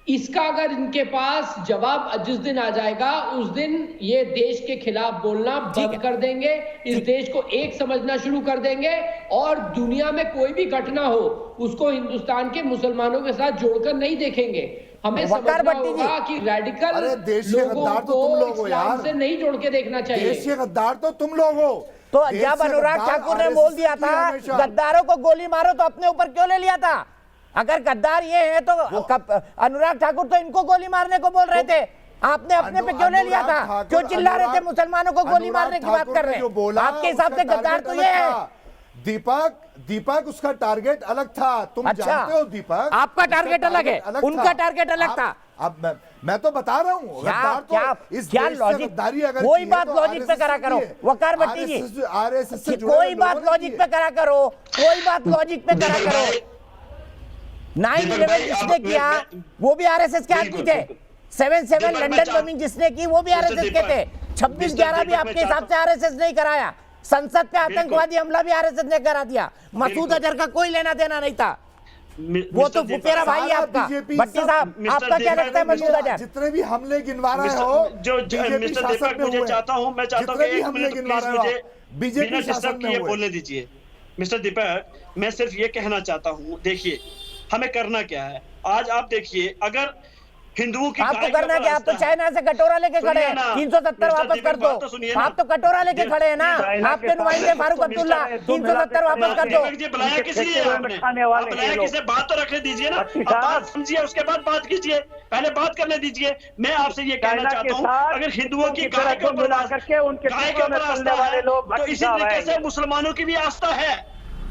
इसका अगर इनके पास जवाब जिस दिन आ जाएगा उस दिन ये देश के खिलाफ बोलना बंद कर देंगे, इस देश को एक समझना शुरू कर देंगे, और दुनिया में कोई भी घटना हो उसको हिंदुस्तान के मुसलमानों के साथ जोड़कर नहीं देखेंगे। हमें समझना होगा कि रेडिकल लोगों को इस्लाम से नहीं जोड़ के देखना चाहिए। देश के गद्दार तो तुम लोग हो। तो जब अनुराग ठाकुर ने बोल दिया था गद्दारों को गोली मारो, तो अपने ऊपर क्यों ले लिया था? अगर गद्दार ये है तो अनुराग ठाकुर तो इनको गोली मारने को बोल रहे थे, आपने अपने पे क्यों ले लिया था? क्यों चिल्ला रहे थे मुसलमानों को गोली मारने की बात कर रहे हैं? आपके हिसाब से गद्दार तो ये है। दीपक उसका टारगेट अलग था, तुम जानते हो दीपक। आपका टारगेट अलग है, उनका टारगेट अलग था। अब मैं तो बता रहा हूँ, क्या लॉजिक, कोई बात लॉजिक पे करा करो वकार भट्टी जी, आरएसएस से कोई बात लॉजिक पे करा करो, कोई बात लॉजिक पे करा करो। 9/11 जिसने किया वो भी आरएसएस के आदमी थे, 7/7 लंदन बमिंग जिसने की वो भी आरएसएस के थे, 26/11 भी आपके हिसाब से आरएसएस नहीं कराया, संसद पे आतंकवादी हमला भी आरएसएस ने करा दिया, मसूद अजहर का कोई लेना देना नहीं था, वो तो फुफेरा भाई है आपका। भट्टी साहब आपका क्या लगता है मसूद अजहर? जितने भी हमले गिनवा रहे हो जो मिस्टर दीपक, मुझे चाहता हूं, मैं चाहता हूं कि एक मिनट प्लीज मुझे बीजेपी शासन में बोलने दीजिए। मिस्टर दीपक, मैं सिर्फ ये कहना चाहता हूं, देखिए हमें करना क्या है। आज आप देखिए, अगर हिंदुओं की आपको करना क्या? आप तो चाइना से कटोरा लेके खड़े हैं, 370 वापस कर दो। आप तो कटोरा लेके खड़े हैं ना, आपके नुमाइंदे फारूक अब्दुल्ला, 370 वापस कर दो। बुलाया किस लिए आपने? बुलाया किसे? बात तो रखने दीजिए ना, बात समझिए, उसके बाद बात कीजिए, पहले बात करने दीजिए। मैं आपसे ये कहना चाहता हूँ, अगर हिंदुओं की गाय के ऊपर आस्था है तो इसी तरीके से मुसलमानों की भी आस्था है।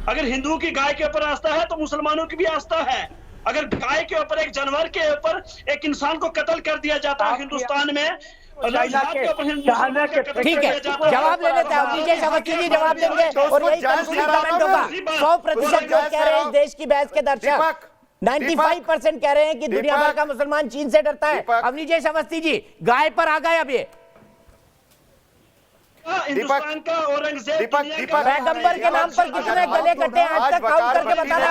अगर हिंदुओं की गाय के ऊपर आस्था है तो मुसलमानों की भी आस्था है। अगर गाय के ऊपर, एक जानवर के ऊपर एक इंसान को कत्ल कर दिया जाता है हिंदुस्तान में, ठीक है, जवाब ले लेते हैं विजय अवस्थी जी, जवाब देंगे और यही कमेंट होगा। 100% लोग कह रहे हैं देश की बहस के दर्शक, 95% कह रहे हैं कि दुनिया भर का मुसलमान चीन से डरता है। अब विजय अवस्थी जी गाय पर आ गए, अब ये हिंदुस्तान का औरंगजेब पैगंबर के नाम पर कितने गले कटे आज तक काउंट करके बताना।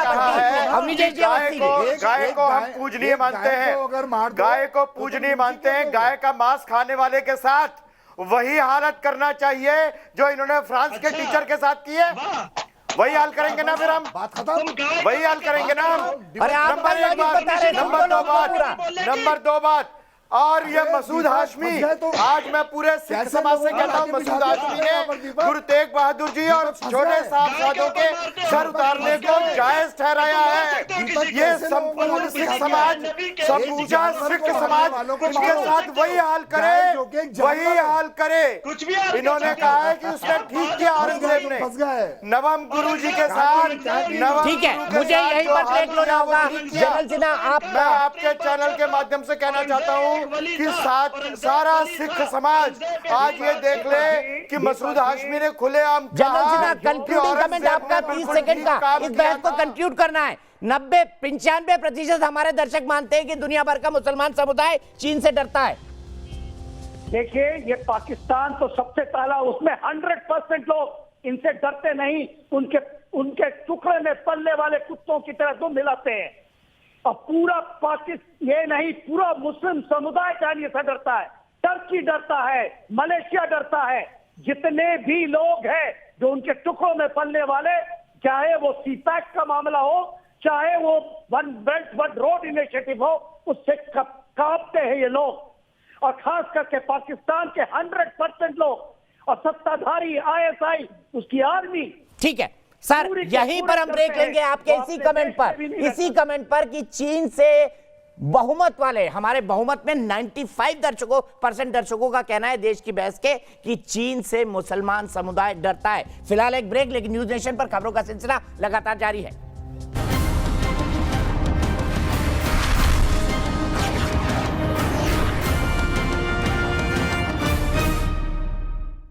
गाय को हम पूजनीय मानते हैं, गाय को पूजनीय मानते हैं। गाय का मांस खाने वाले के साथ वही हालत करना चाहिए जो इन्होंने फ्रांस के टीचर के साथ की है। वही हाल करेंगे ना फिर हम, वही हाल करेंगे ना हम। नंबर 2 बात, और ये मसूद हाशमी, आज मैं पूरे सिख समाज से कहता हूँ, मसूद हाशमी ने गुरु तेग बहादुर जी और छोटे साहबजादों के सर उतारने को जायज ठहराया है। ये संपूर्ण सिख समाज, समूचा सिख समाज इनके साथ वही हाल करे। इन्होंने कहा है कि उसने ठीक किया औरंगजेब ने, नवम गुरु जी के साथ। ठीक है, मुझे यहीं पर ब्रेक लेना होगा। जनरल सिन्हा, मैं आपके चैनल के माध्यम से कहना चाहता हूँ कि सारा सिख समाज आज ये देख ले कि मसूद हाशमी ने खुलेआम कहा। कंक्लूडिंग कमेंट आपका 30 सेकंड का, इस बहस को कंक्लूड करना है। 90-95% हमारे दर्शक मानते हैं कि दुनिया भर का मुसलमान समुदाय चीन से डरता है। देखिए, ये पाकिस्तान तो सबसे पहला, उसमें 100% लोग इनसे डरते नहीं, उनके टुकड़े में पलने वाले कुत्तों की तरह तुम मिलाते हैं। और पूरा पाकिस्तान, ये नहीं, पूरा मुस्लिम समुदाय चाइनीज से डरता है, टर्की डरता है, मलेशिया डरता है। जितने भी लोग हैं जो उनके टुकड़ों में पलने वाले, चाहे वो सीपैक का मामला हो, चाहे वो one belt one road initiative हो, उससे कांपते हैं ये लोग। और खास करके पाकिस्तान के 100% लोग और सत्ताधारी ISI, उसकी आर्मी। ठीक है सर, यहीं पर हम ब्रेक लेंगे आपके इसी कमेंट पर कि चीन से बहुमत वाले, हमारे बहुमत में 95% दर्शकों का कहना है देश की बहस के कि चीन से मुसलमान समुदाय डरता है। फिलहाल एक ब्रेक, लेकिन न्यूज नेशन पर खबरों का सिलसिला लगातार जारी है।